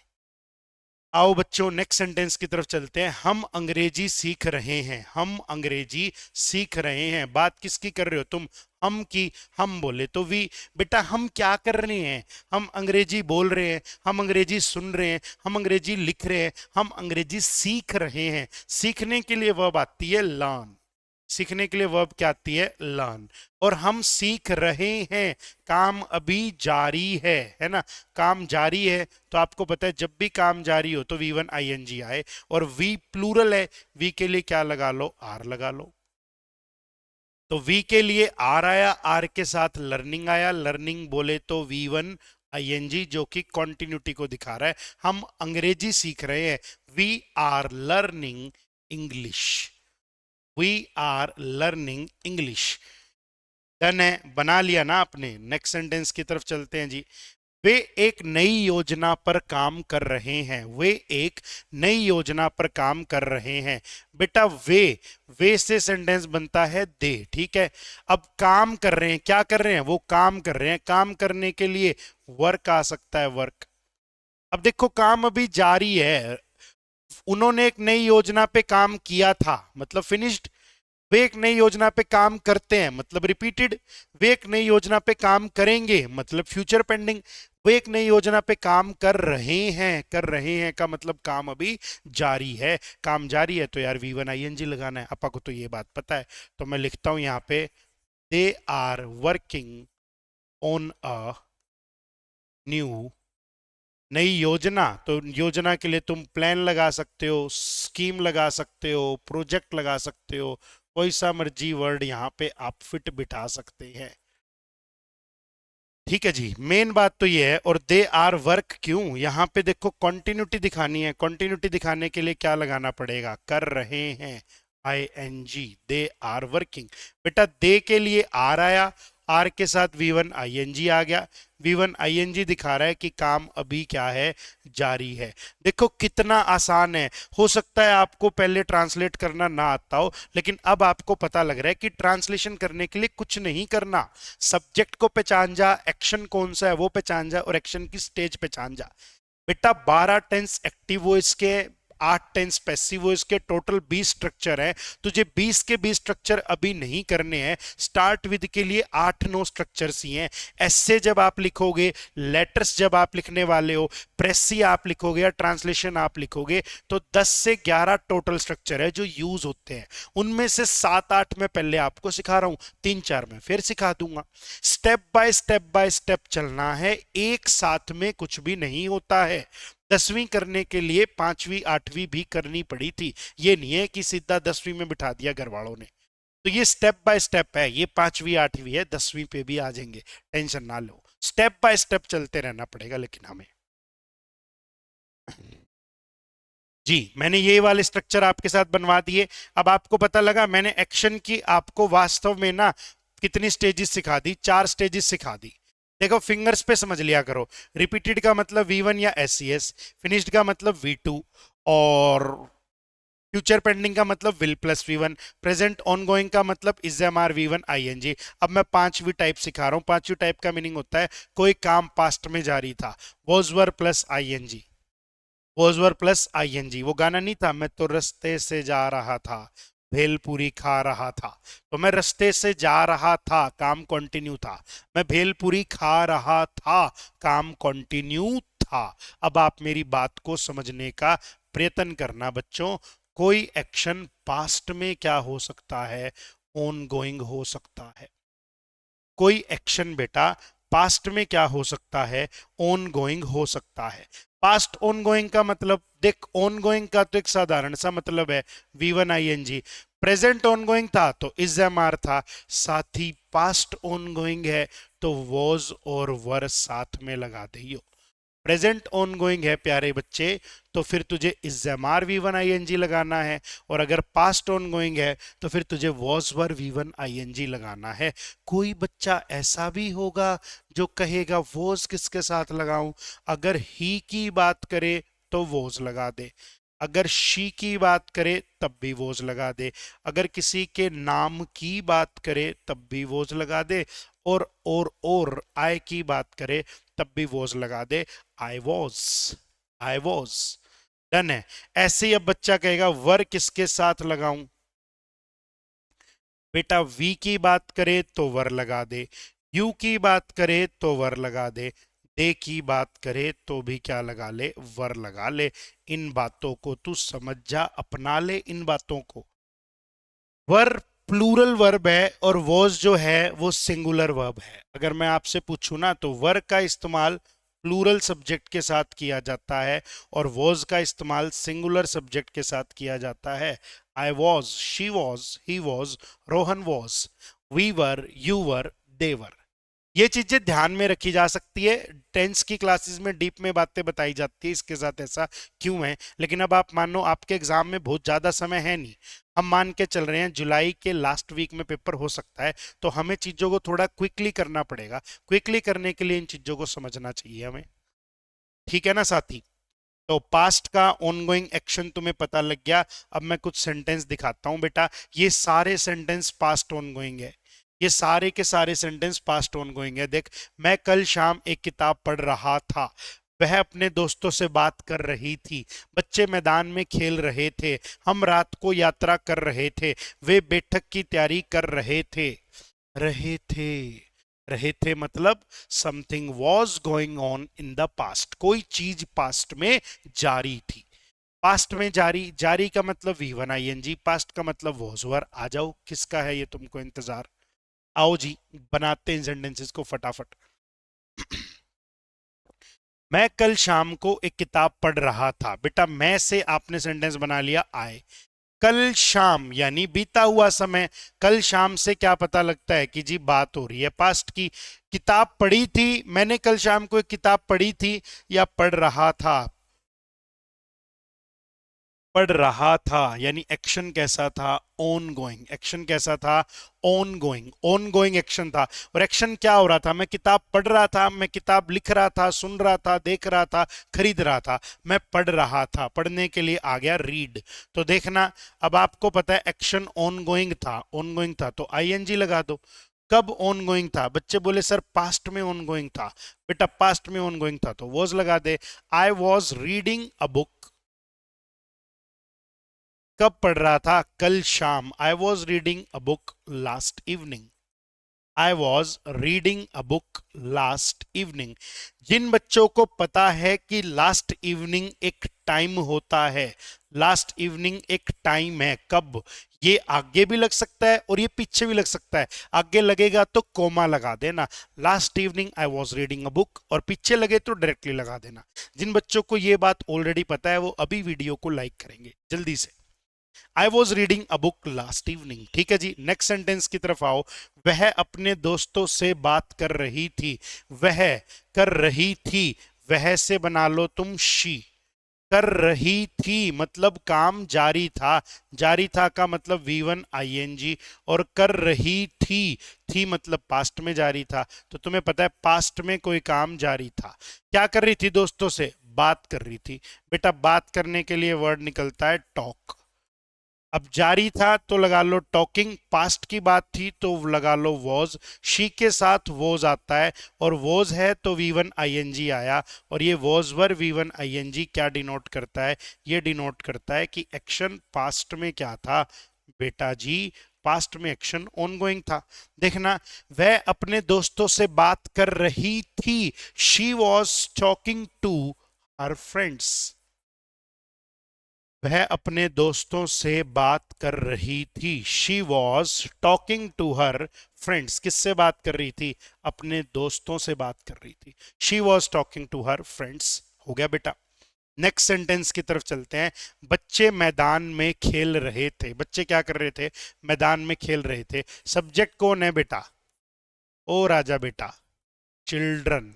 आओ बच्चों नेक्स्ट सेंटेंस की तरफ चलते हैं। हम अंग्रेजी सीख रहे हैं, हम अंग्रेजी सीख रहे हैं। बात किसकी कर रहे हो तुम, हम की। हम बोले तो वी। बेटा हम क्या कर रहे हैं, हम अंग्रेजी बोल रहे हैं, हम अंग्रेजी सुन रहे हैं, हम अंग्रेजी लिख रहे हैं, हम अंग्रेजी सीख रहे हैं। सीखने के लिए वर्ब आती है लर्न, सीखने के लिए वर्ब क्या आती है, लर्न। और हम सीख रहे हैं, काम अभी जारी है ना। काम जारी है तो आपको पता है जब भी काम जारी हो तो V one I N G आए, और वी प्लूरल है, वी के लिए क्या लगा लो, आर लगा लो। तो वी के लिए आर आया, आर के साथ लर्निंग आया। लर्निंग बोले तो V one I N G, जो कि कॉन्टिन्यूटी को दिखा रहा है। हम अंग्रेजी सीख रहे हैं, we are learning English, we are learning English. Done है, बना लिया ना आपने। नेक्स्ट सेंटेंस की तरफ चलते हैं जी। वे एक नई योजना पर काम कर रहे हैं, वे एक नई योजना पर काम कर रहे हैं। बेटा वे से सेंटेंस बनता है दे, ठीक है। अब काम कर रहे हैं, क्या कर रहे हैं, वो काम कर रहे हैं। काम करने के लिए वर्क आ सकता है, वर्क। अब देखो काम अभी जारी है, उन्होंने एक नई योजना पे काम किया था मतलब फिनिश्ड, वे एक नई योजना पे काम करते हैं मतलब रिपीटेड, वे एक नई योजना पे काम करेंगे मतलब फ्यूचर पेंडिंग, वे एक नई योजना पे काम कर रहे हैं का मतलब काम अभी जारी है। काम जारी है तो यार V1 ING लगाना है, अपा को तो ये बात पता है। तो मैं लिखता हूं यहाँ पे they are working on a new, नई योजना। तो योजना के लिए तुम प्लान लगा सकते हो, स्कीम लगा सकते हो, प्रोजेक्ट लगा सकते हो, कोई सा मर्जी वर्ड यहाँ पे आप फिट बिठा सकते हैं। ठीक है जी, मेन बात तो ये है। और दे आर वर्क क्यों, यहाँ पे देखो कंटिन्यूटी दिखानी है, कंटिन्यूटी दिखाने के लिए क्या लगाना पड़ेगा, कर रहे हैं ING, दे आर वर्किंग। बेटा दे के लिए आर आया, आर के साथ V1 ING आ गया, V1 ING दिखा रहा है कि काम अभी क्या है, जारी है। देखो कितना आसान है। हो सकता है आपको पहले ट्रांसलेट करना ना आता हो, लेकिन अब आपको पता लग रहा है कि ट्रांसलेशन करने के लिए कुछ नहीं करना, सब्जेक्ट को पहचान जा, एक्शन कौन सा है वो पहचान जा और एक्शन की स्टेज पहचान जा। बेटा 12 टेंस एक्टिव वॉइस के, 8 टेंस पैसिव वॉइस के, टोटल 20 स्ट्रक्चर है। तुझे 20 के 20 स्ट्रक्चर अभी नहीं करने हैं, स्टार्ट विद के लिए 8-9 स्ट्रक्चर्स ही हैं। ऐसे जब आप लिखोगे, लेटर्स जब आप लिखने वाले हो, प्रेसी आप लिखोगे या ट्रांसलेशन आप लिखोगे, तो 10 से 11 टोटल स्ट्रक्चर है जो यूज होते हैं। उनमें से 7-8 मैं पहले आपको सिखा रहा हूं, 3-4 मैं फिर सिखा दूंगा। स्टेप बाय स्टेप चलना है, एक साथ में कुछ भी नहीं होता है। 10वीं करने के लिए 5वीं 8वीं भी करनी पड़ी थी, ये नहीं है कि सीधा 10वीं में बिठा दिया घर वालों ने। तो ये स्टेप बाय स्टेप है, ये 5वीं 8वीं है, 10वीं पे भी आ जाएंगे, टेंशन ना लो। स्टेप बाय स्टेप चलते रहना पड़ेगा लेकिन हमें। जी, मैंने ये वाले स्ट्रक्चर आपके साथ बनवा दिए। अब आपको पता लगा मैंने एक्शन की आपको वास्तव में ना कितनी स्टेजेस सिखा दी, 4 स्टेजेस सिखा दी। देखो फिंगर्स पे समझ लिया करो। रिपीटेड का मतलब V1 या SES, फिनिश्ड का मतलब V2, और फ्यूचर पेंडिंग का मतलब will plus V1, present ongoing का मतलब is am are V1 ING। अब मैं 5वीं टाइप सिखा रहा हूं। 5वीं टाइप का मीनिंग होता है कोई काम पास्ट में जारी था, was were plus ING, was were plus ING। वो गाना नहीं था, मैं तो रास्ते से जा रहा था, भेलपूरी खा रहा था। तो मैं रास्ते से जा रहा था, काम कंटिन्यू था। मैं भेलपूरी खा रहा था, काम कंटिन्यू था। अब आप मेरी बात को समझने का प्रयत्न करना बच्चों। कोई एक्शन पास्ट में क्या हो सकता है, ऑन गोइंग हो सकता है। कोई एक्शन बेटा पास्ट में क्या हो सकता है, ऑन गोइंग हो सकता है। पास्ट ऑन गोइंग का मतलब देख, ऑन गोइंग का तो एक साधारण सा मतलब है V1 ING। Present on going था तो इज एम आर था, साथ ही पास्ट ऑन गोइंग है तो वॉज और वर साथ में लगा दियो। प्रेजेंट ऑन गोइंग है प्यारे बच्चे, तो फिर तुझे इज़मार V1 ING लगाना है, और अगर पास्ट ऑन गोइंग है तो फिर तुझे वॉज वर V1 ING लगाना है। कोई बच्चा ऐसा भी होगा जो कहेगा वॉज किसके साथ लगाऊं, अगर ही की बात करे तो वॉज लगा दे, अगर शी की बात करे तब भी वॉज लगा दे, अगर किसी के नाम की बात करे तब भी वॉज लगा दे, और आई की बात करे तब भी वॉज लगा दे। I was, I was, done है। ऐसे ही अब बच्चा कहेगा वर किसके साथ लगाऊं, बेटा वी की बात करे तो वर लगा दे, यू की बात करे तो वर लगा दे की बात करे तो भी क्या लगा ले, वर लगा ले। इन बातों को तू समझ जा, अपना ले इन बातों को। वर प्लूरल वर्ब है और वॉज जो है वो सिंगुलर वर्ब है। अगर मैं आपसे पूछूं ना तो वर का इस्तेमाल प्लूरल सब्जेक्ट के साथ किया जाता है और वॉज का इस्तेमाल सिंगुलर सब्जेक्ट के साथ किया जाता है। I was, she was, he was, Rohan was, we were, you were, they were. ये चीजें ध्यान में रखी जा सकती है। टेंस की क्लासेस में डीप में बातें बताई जाती है इसके साथ ऐसा क्यों है। लेकिन अब आप मानो आपके एग्जाम में बहुत ज्यादा समय है नहीं, हम मान के चल रहे हैं जुलाई के लास्ट वीक में पेपर हो सकता है, तो हमें चीजों को थोड़ा क्विकली करना पड़ेगा। क्विकली करने के लिए इन चीजों को समझना चाहिए हमें, ठीक है ना साथी। तो पास्ट का ऑनगोइंग एक्शन तुम्हें पता लग गया। अब मैं कुछ सेंटेंस दिखाता हूं बेटा, ये सारे सेंटेंस पास्ट ऑनगोइंग है, ये सारे के सारे सेंटेंस पास्ट ऑनगोइंग है। देख, मैं कल शाम एक किताब पढ़ रहा था, वह अपने दोस्तों से बात कर रही थी, बच्चे मैदान में खेल रहे थे, हम रात को यात्रा कर रहे थे, वे बैठक की तैयारी कर रहे थे। रहे थे, रहे थे मतलब something was going on in the past, कोई चीज पास्ट में जारी थी। पास्ट में जारी, जारी का मतलब V1 ING, पास्ट का मतलब वॉज वर। आ जाओ, किसका है ये तुमको इंतजार? आओ जी, बनाते हैं सेंटेंसेस को फटाफट। मैं कल शाम को एक किताब पढ़ रहा था। बेटा मैं से आपने सेंटेंस बना लिया आए। कल शाम यानी बीता हुआ समय। कल शाम से क्या पता लगता है कि जी बात हो रही है पास्ट की। किताब पढ़ी थी, मैंने कल शाम को एक किताब पढ़ी थी या पढ़ रहा था। पढ़ रहा था यानी एक्शन कैसा था? On going. एक्शन कैसा था? On going. On going action था। और एक्शन क्या हो रहा था? मैं किताब पढ़ रहा था, मैं किताब लिख रहा था, सुन रहा था, देख रहा था, खरीद रहा था। मैं पढ़ रहा था, पढ़ने के लिए आ गया रीड। तो देखना, अब आपको पता है एक्शन ऑन गोइंग था, ऑन गोइंग था तो ING लगा दो। कब ऑन गोइंग था? बच्चे बोले सर पास्ट में ऑन गोइंग था। बेटा पास्ट में ऑन गोइंग था तो वॉज लगा दे। I was reading a book. कब पढ़ रहा था? कल शाम। I was reading a book last evening. I was reading a book last evening. जिन बच्चों को पता है कि लास्ट इवनिंग एक टाइम होता है, लास्ट इवनिंग एक टाइम है, कब? ये आगे भी लग सकता है और ये पीछे भी लग सकता है। आगे लगेगा तो कोमा लगा देना, last evening I was reading a book, और पीछे लगे तो डायरेक्टली लगा देना। जिन बच्चों को ये बात ऑलरेडी पता है वो अभी वीडियो को लाइक करेंगे जल्दी से। आई was reading a book last evening. ठीक है जी, नेक्स्ट सेंटेंस की तरफ आओ। वह अपने दोस्तों से बात कर रही थी। वह कर रही थी, वह से बना लो तुम शी। कर रही थी मतलब काम जारी था, जारी था का मतलब V1 ING, और कर रही थी मतलब पास्ट में जारी था। तो तुम्हें पता है पास्ट में कोई काम जारी था। क्या कर रही थी? दोस्तों से बात कर रही थी। बेटा बात करने के लिए वर्ड निकलता है टॉक। अब जारी था तो लगा लो टॉकिंग, पास्ट की बात थी तो लगा लो वॉज। शी के साथ वॉज आता है और वॉज है तो V1 ING आया, और ये वॉज वर V1 ING क्या डिनोट करता है? ये डिनोट करता है कि एक्शन पास्ट में क्या था बेटा जी? पास्ट में एक्शन ऑनगोइंग था। देखना, वह अपने दोस्तों से बात कर रही थी। She was talking to her friends. वह अपने दोस्तों से बात कर रही थी। She was talking to her friends. किससे बात कर रही थी? अपने दोस्तों से बात कर रही थी। She was talking to her friends. हो गया बेटा। नेक्स्ट सेंटेंस की तरफ चलते हैं। बच्चे मैदान में खेल रहे थे। बच्चे क्या कर रहे थे? मैदान में खेल रहे थे। सब्जेक्ट कौन है बेटा? ओ राजा बेटा, चिल्ड्रन।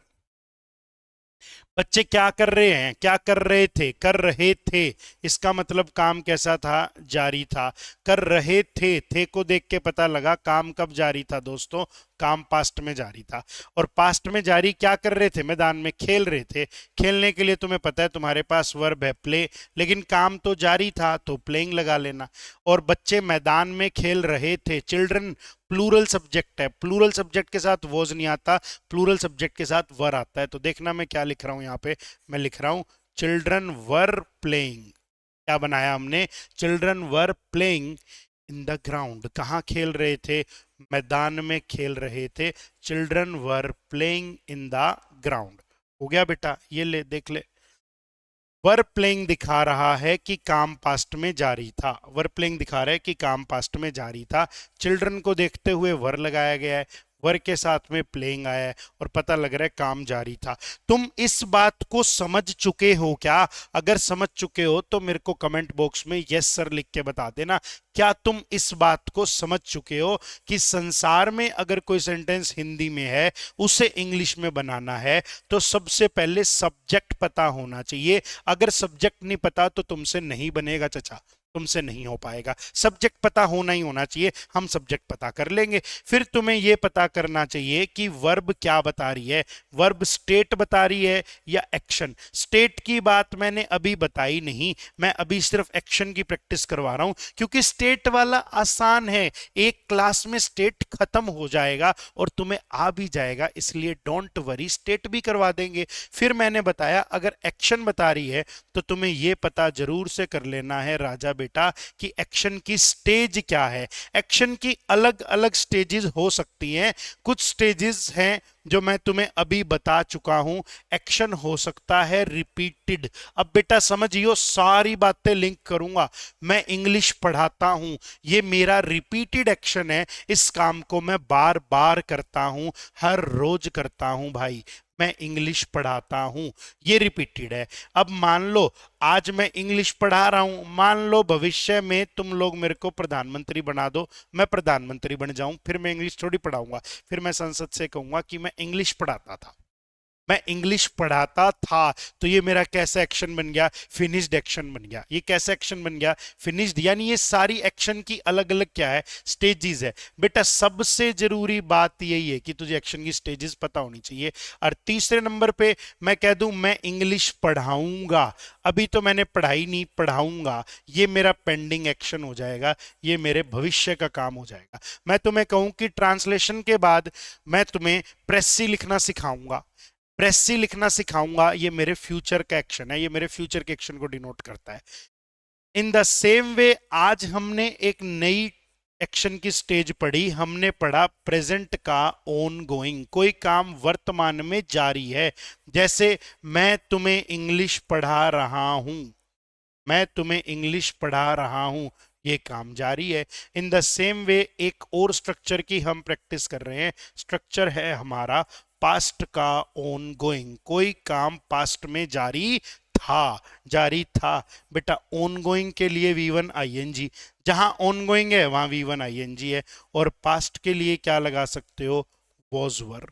बच्चे क्या कर रहे हैं? क्या कर रहे थे? कर रहे थे। इसका मतलब काम कैसा था? जारी था। कर रहे थे को देख के पता लगा काम कब जारी था दोस्तों? काम पास्ट में जारी था। और पास्ट में जारी क्या कर रहे थे? मैदान में खेल रहे थे। खेलने के लिए तुम्हें पता है तुम्हारे पास वर्ब है प्ले, लेकिन काम तो जारी था तो प्लेइंग लगा लेना। और बच्चे मैदान में खेल रहे थे। चिल्ड्रन प्लूरल सब्जेक्ट है, प्लूरल सब्जेक्ट के साथ वॉज नहीं आता, प्लूरल सब्जेक्ट के साथ वर आता है। तो देखना मैं क्या लिख रहा हूं यहाँ पे। मैं लिख रहा हूं चिल्ड्रन वर प्लेइंग। क्या बनाया हमने? Children were playing in the ground. कहाँ खेल रहे थे? मैदान में खेल रहे थे। Children were playing in the ground. हो गया बेटा, ये ले देख ले। वर प्लेइंग दिखा रहा है कि काम पास्ट में जारी था। वर प्लेइंग दिखा रहा है कि काम पास्ट में जारी था। चिल्ड्रन को देखते हुए वर लगाया गया है, वर के साथ में प्लेइंग आया है, और पता लग रहा है काम जारी था। तुम इस बात को समझ चुके हो क्या? अगर समझ चुके हो तो मेरे को कमेंट बॉक्स में यस सर लिख के बता देना। क्या तुम इस बात को समझ चुके हो कि संसार में अगर कोई सेंटेंस हिंदी में है उसे इंग्लिश में बनाना है तो सबसे पहले सब्जेक्ट पता होना चाहिए। अगर सब्जेक्ट नहीं पता तो तुमसे नहीं बनेगा चचा। तुमसे नहीं हो पाएगा। सब्जेक्ट पता होना ही होना चाहिए, हम सब्जेक्ट पता कर लेंगे। फिर तुम्हें यह पता करना चाहिए कि वर्ब क्या बता रही है, वर्ब स्टेट बता रही है या एक्शन। स्टेट की बात मैंने अभी बताई नहीं, मैं अभी सिर्फ एक्शन की प्रैक्टिस करवा रहा हूं, क्योंकि स्टेट वाला आसान है, एक क्लास में स्टेट खत्म हो जाएगा और तुम्हें आ भी जाएगा, इसलिए डोंट वरी, स्टेट भी करवा देंगे। फिर मैंने बताया अगर एक्शन बता रही है तो तुम्हें यह पता जरूर से कर लेना है राजा बेटा कि एक्शन की स्टेज क्या है। एक्शन की अलग अलग स्टेजेस हो सकती हैं, कुछ स्टेजेस हैं जो मैं तुम्हें अभी बता चुका हूं। एक्शन हो सकता है रिपीटेड। अब बेटा समझियो, सारी बातें लिंक करूंगा। मैं इंग्लिश पढ़ाता हूं, ये मेरा रिपीटेड एक्शन है, इस काम को मैं बार बार करता हूं, हर रोज करता हूं भाई। मैं इंग्लिश पढ़ाता हूं, ये रिपीटेड है। अब मान लो आज मैं इंग्लिश पढ़ा रहा हूं, मान लो भविष्य में तुम लोग मेरे को प्रधानमंत्री बना दो, मैं प्रधानमंत्री बन जाऊं, फिर मैं इंग्लिश थोड़ी पढ़ाऊंगा, फिर मैं संसद से कहूंगा कि मैं इंग्लिश पढ़ाता था, मैं इंग्लिश पढ़ाता था। तो ये मेरा कैसा एक्शन बन गया? फिनिश्ड एक्शन बन गया। ये कैसा एक्शन बन गया? फिनिश्ड। यानी ये सारी एक्शन की अलग अलग क्या है? स्टेजेस है। बेटा सबसे जरूरी बात यही है कि तुझे एक्शन की स्टेजेस पता होनी चाहिए। और तीसरे नंबर पे मैं कह दूं मैं इंग्लिश पढ़ाऊंगा, अभी तो मैंने पढ़ाई नहीं, पढ़ाऊंगा, ये मेरा पेंडिंग एक्शन हो जाएगा, ये मेरे भविष्य का काम हो जाएगा। मैं तुम्हें कहूं कि ट्रांसलेशन के बाद मैं तुम्हें प्रेसी लिखना सिखाऊंगा, प्रेसी लिखना सिखाऊंगा, ये मेरे फ्यूचर का एक्शन है, ये मेरे फ्यूचर के एक्शन को डिनोट करता है। इन द सेम वे आज हमने एक नई एक्शन की स्टेज पढ़ी, हमने पढ़ा प्रेजेंट का ऑन गोइंग, कोई काम वर्तमान में जारी है। जैसे मैं तुम्हें इंग्लिश पढ़ा रहा हूं, मैं तुम्हें इंग्लिश पढ़ा रहा हूं, ये काम जारी है। इन द सेम वे एक और स्ट्रक्चर की हम प्रैक्टिस कर रहे हैं, स्ट्रक्चर है हमारा पास्ट का ऑन गोइंग, कोई काम पास्ट में जारी था, जारी था। बेटा ऑन गोइंग के लिए V1 ING, जहां ऑन गोइंग है वहां V1 ING है, और पास्ट के लिए क्या लगा सकते हो? Was were.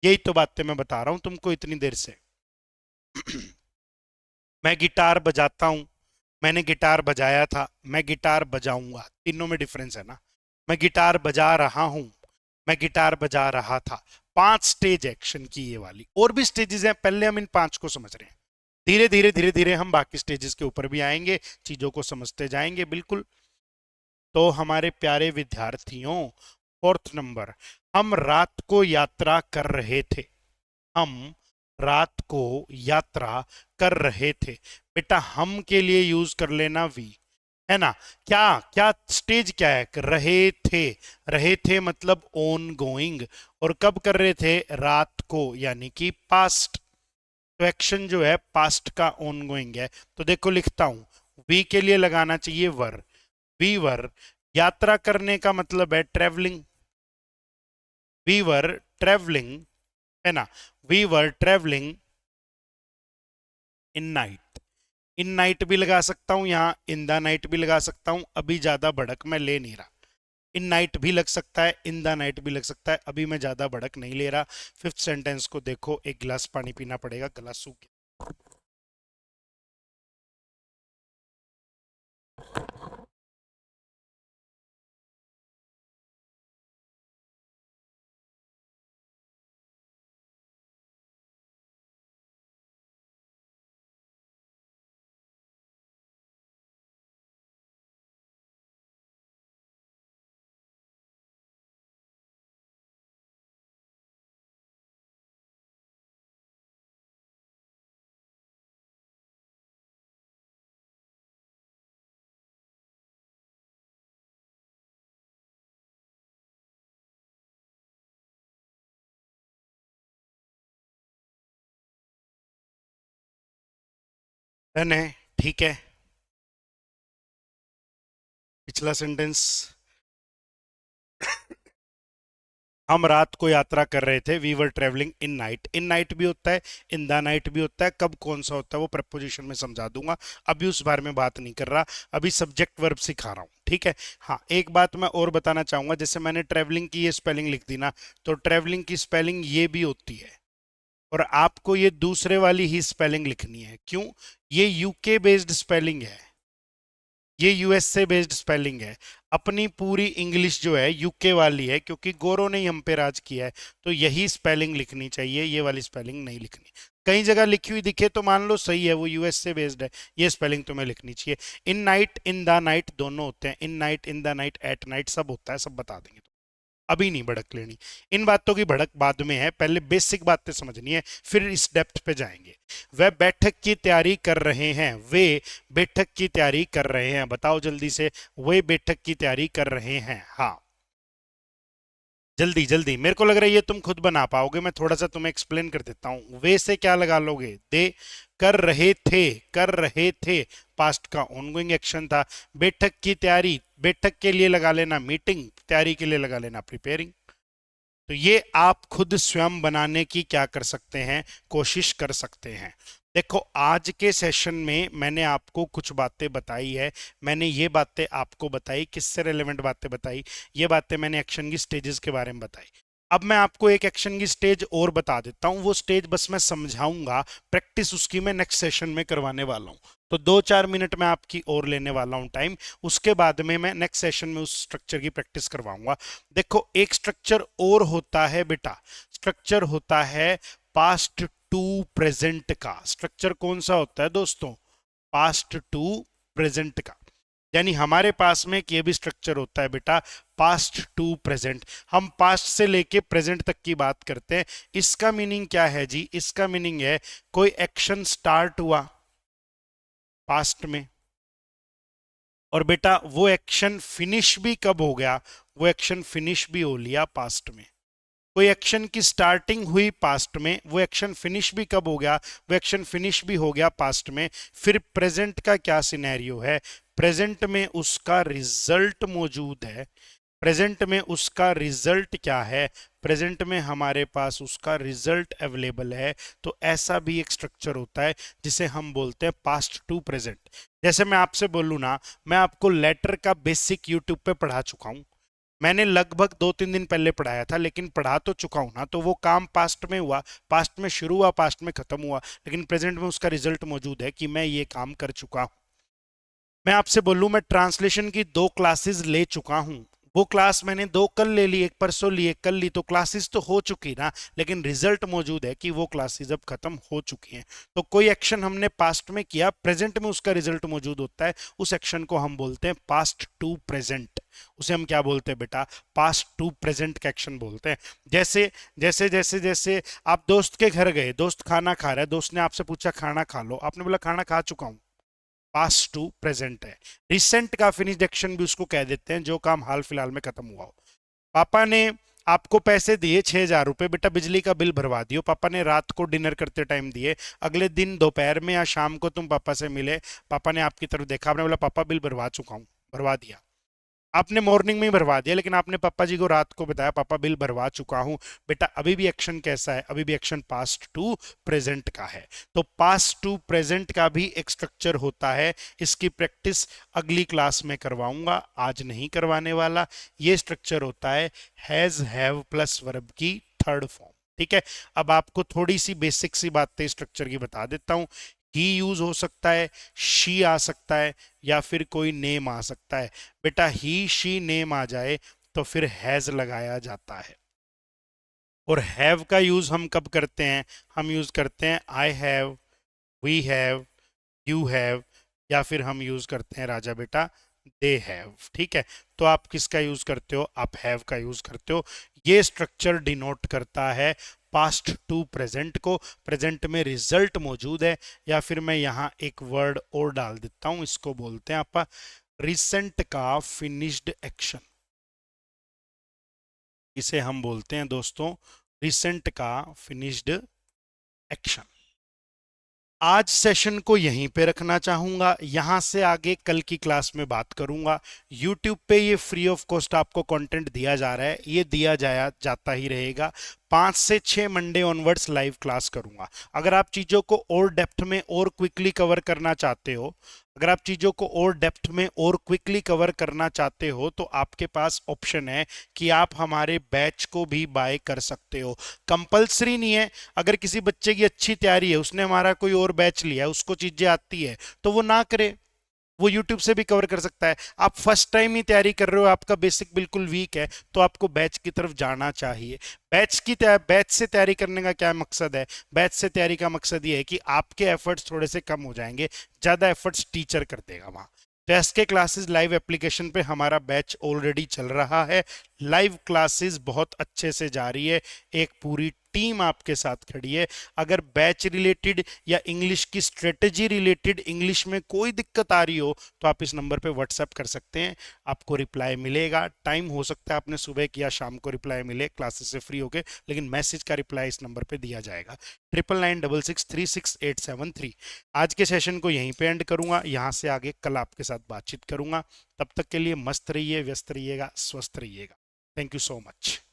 यही तो बातें मैं बता रहा हूं तुमको इतनी देर से। मैं गिटार बजाता हूं, मैंने गिटार बजाया था, मैं गिटार बजाऊंगा, तीनों में डिफरेंस है ना। मैं गिटार बजा रहा हूं, मैं गिटार बजा रहा था। 5 स्टेज एक्शन की ये वाली, और भी स्टेजेस हैं, पहले हम इन 5 को समझ रहे हैं। धीरे धीरे धीरे धीरे हम बाकी स्टेजेस के ऊपर भी आएंगे, चीजों को समझते जाएंगे बिल्कुल। तो हमारे प्यारे विद्यार्थियों, फोर्थ नंबर, हम रात को यात्रा कर रहे थे, हम रात को यात्रा कर रहे थे। बेटा हम के लिए यूज कर लेना वी, है ना। क्या क्या स्टेज क्या है? रहे थे, रहे थे मतलब ऑन गोइंग, और कब कर रहे थे? रात को, यानी कि पास्ट। तो एक्शन जो है पास्ट का ऑन गोइंग है। तो देखो लिखता हूं, वी के लिए लगाना चाहिए वर, वी वर। यात्रा करने का मतलब है ट्रेवलिंग, वी वर ट्रेवलिंग, है ना, we were travelling in night. In night भी लगा सकता हूं यहां, इन द नाइट भी लगा सकता हूं, अभी ज्यादा भड़क मैं ले नहीं रहा। इन नाइट भी लग सकता है, इन द नाइट भी लग सकता है, अभी मैं ज्यादा भड़क नहीं ले रहा। फिफ्थ सेंटेंस को देखो, एक गिलास पानी पीना पड़ेगा, गला सूख गया। डन है, ठीक है। पिछला सेंटेंस, हम रात को यात्रा कर रहे थे, we were travelling in night. In night भी होता है, इन द नाइट भी होता है, कब कौन सा होता है वो प्रपोजिशन में समझा दूंगा, अभी उस बारे में बात नहीं कर रहा, अभी सब्जेक्ट वर्ब सिखा रहा हूँ, ठीक है। हाँ एक बात मैं और बताना चाहूंगा, जैसे मैंने ट्रेवलिंग की ये स्पेलिंग लिख दी ना, तो ट्रेवलिंग की स्पेलिंग ये भी होती है, और आपको ये दूसरे वाली ही स्पेलिंग लिखनी है। क्यों? ये यूके बेस्ड स्पेलिंग है, ये यूएसए बेस्ड स्पेलिंग है। अपनी पूरी इंग्लिश जो है यूके वाली है, क्योंकि गोरों ने ही हम पे राज किया है, तो यही स्पेलिंग लिखनी चाहिए, ये वाली स्पेलिंग नहीं लिखनी। कई जगह लिखी हुई दिखे तो मान लो सही है, वो यूएसए बेस्ड है, ये स्पेलिंग तुम्हें लिखनी चाहिए। इन नाइट, इन द नाइट दोनों होते हैं, इन night, in the night, at night सब होता है, सब बता देंगे। अभी नहीं भड़क लेनी, इन बातों की भड़क बाद में है, पहले बेसिक बातें समझनी है, फिर इस डेप्थ पे जाएंगे। वे बैठक की तैयारी कर रहे हैं, वे बैठक की तैयारी कर रहे हैं, बताओ जल्दी से, वे बैठक की तैयारी कर रहे हैं। हाँ, जल्दी जल्दी, मेरे को लग रहा है ये तुम खुद बना पाओगे, मैं थोड़ा सा तुम्हें एक्सप्लेन कर देता हूं। वे से क्या लगा लोगे, दे, कर रहे थे, कर रहे थे, पास्ट का ऑनगोइंग एक्शन था। बैठक की तैयारी, बैठक के लिए लगा लेना मीटिंग, तैयारी के लिए लगा लेना प्रिपेयरिंग। तो ये आप खुद स्वयं बनाने की क्या कर सकते हैं, कोशिश कर सकते हैं। देखो, आज के सेशन में मैंने आपको कुछ बातें बताई है, मैंने ये बातें आपको बताई, किससे रेलेवेंट बातें बताई, ये बातें मैंने एक्शन की स्टेजेस के बारे में बताई। अब मैं आपको एक एक्शन की स्टेज और बता देता हूं, वो स्टेज बस मैं समझाऊंगा, प्रैक्टिस उसकी मैं नेक्स्ट सेशन में करवाने वाला हूं। तो 2-4 मिनट में आपकी और लेने वाला हूं टाइम, उसके बाद में मैं नेक्स्ट सेशन में उस स्ट्रक्चर की प्रैक्टिस करवाऊंगा। देखो, एक स्ट्रक्चर और होता है बेटा, स्ट्रक्चर होता है पास्ट टू प्रेजेंट का। स्ट्रक्चर कौन सा होता है दोस्तों, पास्ट टू प्रेजेंट का। यानी हमारे पास में एक ये भी स्ट्रक्चर होता है बेटा, पास्ट टू प्रेजेंट। हम पास्ट से लेके प्रेजेंट तक की बात करते हैं। इसका मीनिंग क्या है जी, इसका मीनिंग है कोई एक्शन स्टार्ट हुआ पास्ट में, और बेटा वो एक्शन फिनिश भी कब हो गया, वो एक्शन फिनिश भी हो लिया पास्ट में। कोई एक्शन की स्टार्टिंग हुई पास्ट में, वो एक्शन फिनिश भी कब हो गया, वो एक्शन फिनिश भी हो गया पास्ट में। फिर प्रेजेंट का क्या सिनेरियो है, प्रेजेंट में उसका रिजल्ट मौजूद है। प्रेजेंट में उसका रिजल्ट क्या है, प्रेजेंट में हमारे पास उसका रिजल्ट अवेलेबल है। तो ऐसा भी एक स्ट्रक्चर होता है जिसे हम बोलते हैं पास्ट टू प्रेजेंट। जैसे मैं आपसे बोलूँ ना, मैं आपको लेटर का बेसिक यूट्यूब पे पढ़ा चुका हूँ, मैंने लगभग 2-3 दिन पहले पढ़ाया था, लेकिन पढ़ा तो चुका हूं ना, तो वो काम पास्ट में हुआ, पास्ट में शुरू हुआ, पास्ट में खत्म हुआ, लेकिन प्रेजेंट में उसका रिजल्ट मौजूद है कि मैं ये काम कर चुका हूं। मैं आपसे बोलूं, मैं ट्रांसलेशन की 2 क्लासेस ले चुका हूं, वो क्लास मैंने 2 कल ले ली, एक परसों ली, एक कल ली, तो क्लासेस तो हो चुकी ना, लेकिन रिजल्ट मौजूद है कि वो क्लासेस अब खत्म हो चुकी हैं। तो कोई एक्शन हमने पास्ट में किया, प्रेजेंट में उसका रिजल्ट मौजूद होता है, उस एक्शन को हम बोलते हैं पास्ट टू प्रेजेंट। उसे हम क्या बोलते हैं बेटा, पास्ट टू प्रेजेंट का एक्शन बोलते हैं। जैसे जैसे जैसे जैसे आप दोस्त के घर गए, दोस्त खाना खा रहा है, दोस्त ने आपसे पूछा खाना खा लो, आपने बोला खाना खा चुका हूं, पास्ट टू प्रेजेंट है। रिसेंट का फिनिश्ड एक्शन भी उसको कह देते हैं, जो काम हाल फिलहाल में खत्म हुआ हो। पापा ने आपको पैसे दिए 6,000 रुपए, बेटा बिजली का बिल भरवा दियो, पापा ने रात को डिनर करते टाइम दिए, अगले दिन दोपहर में या शाम को तुम पापा से मिले, पापा ने आपकी तरफ देखा, आपने बोला पापा बिल भरवा चुका हूँ, भरवा दिया। आपने मॉर्निंग में ही भरवा दिया, लेकिन आपने पापा जी को रात को बताया पापा बिल भरवा चुका हूं। बेटा अभी भी एक्शन कैसा है, अभी भी एक्शन पास्ट टू प्रेजेंट का है। तो पास्ट टू प्रेजेंट का भी एक स्ट्रक्चर होता है, इसकी प्रैक्टिस अगली क्लास में करवाऊंगा, आज नहीं करवाने वाला। ये स्ट्रक्चर होता है हैज हैव प्लस वर्ब की थर्ड फॉर्म। ठीक है, अब आपको थोड़ी सी बेसिक सी बातें स्ट्रक्चर की बता देता हूं। ही यूज हो सकता है, शी आ सकता है, या फिर कोई नेम आ सकता है। बेटा ही शी नेम आ जाए तो फिर हैज लगाया जाता है। और हैव का यूज हम कब करते हैं, हम यूज करते हैं I have, we have, you have, या फिर हम यूज करते हैं राजा बेटा दे हैव। ठीक है, तो आप किसका यूज करते हो, आप हैव का यूज करते हो। ये स्ट्रक्चर डिनोट करता है पास्ट टू प्रेजेंट को, प्रेजेंट में रिजल्ट मौजूद है। या फिर मैं यहां एक वर्ड और डाल देता हूं, इसको बोलते हैं आप रिसेंट का फिनिश्ड एक्शन। इसे हम बोलते हैं दोस्तों रिसेंट का फिनिश्ड एक्शन। आज सेशन को यहीं पे रखना चाहूंगा, यहां से आगे कल की क्लास में बात करूंगा। यूट्यूब पे ये फ्री ऑफ कॉस्ट आपको कंटेंट दिया जा रहा है, ये दिया जाया जाता ही रहेगा। 5 से 6 मंडे ऑनवर्ड्स लाइव क्लास करूंगा। अगर आप चीजों को और डेप्थ में और क्विकली कवर करना चाहते हो, अगर आप चीजों को और डेप्थ में और क्विकली कवर करना चाहते हो, तो आपके पास ऑप्शन है कि आप हमारे बैच को भी बाय कर सकते हो। कंपलसरी नहीं है, अगर किसी बच्चे की अच्छी तैयारी है, उसने हमारा कोई और बैच लिया है, उसको चीजें आती है, तो वो ना करे। वो यूट्यूब से भी कवर कर सकता है। आप फर्स्ट टाइम ही तैयारी कर रहे हो, आपका बेसिक बिल्कुल वीक है, तो आपको बैच की तरफ जाना चाहिए। बैच से तैयारी करने का क्या मकसद है? बैच से तैयारी का मकसद ये है कि आपके एफर्ट्स थोड़े से कम हो जाएंगे, ज़्यादा एफर्ट्स टीचर कर देगा वहाँ। तो एसके क्लासेस लाइव एप्लीकेशन पे हमारा बैच ऑलरेडी चल रहा है। लाइव क्लासेस बहुत अच्छे से जा रही है, एक पूरी टीम आपके साथ खड़ी है। अगर बैच रिलेटेड या इंग्लिश की स्ट्रेटेजी रिलेटेड इंग्लिश में कोई दिक्कत आ रही हो तो आप इस नंबर पे व्हाट्सएप कर सकते हैं, आपको रिप्लाई मिलेगा। टाइम हो सकता है आपने सुबह किया शाम को रिप्लाई मिले क्लासेस से फ्री होके, लेकिन मैसेज का रिप्लाई इस नंबर पे दिया जाएगा। 9996636873। आज के सेशन को यहीं पे एंड करूंगा, यहाँ से आगे कल आपके साथ बातचीत करूंगा। तब तक के लिए मस्त रहिए, व्यस्त रहिएगा, स्वस्थ रहिएगा। Thank you so much.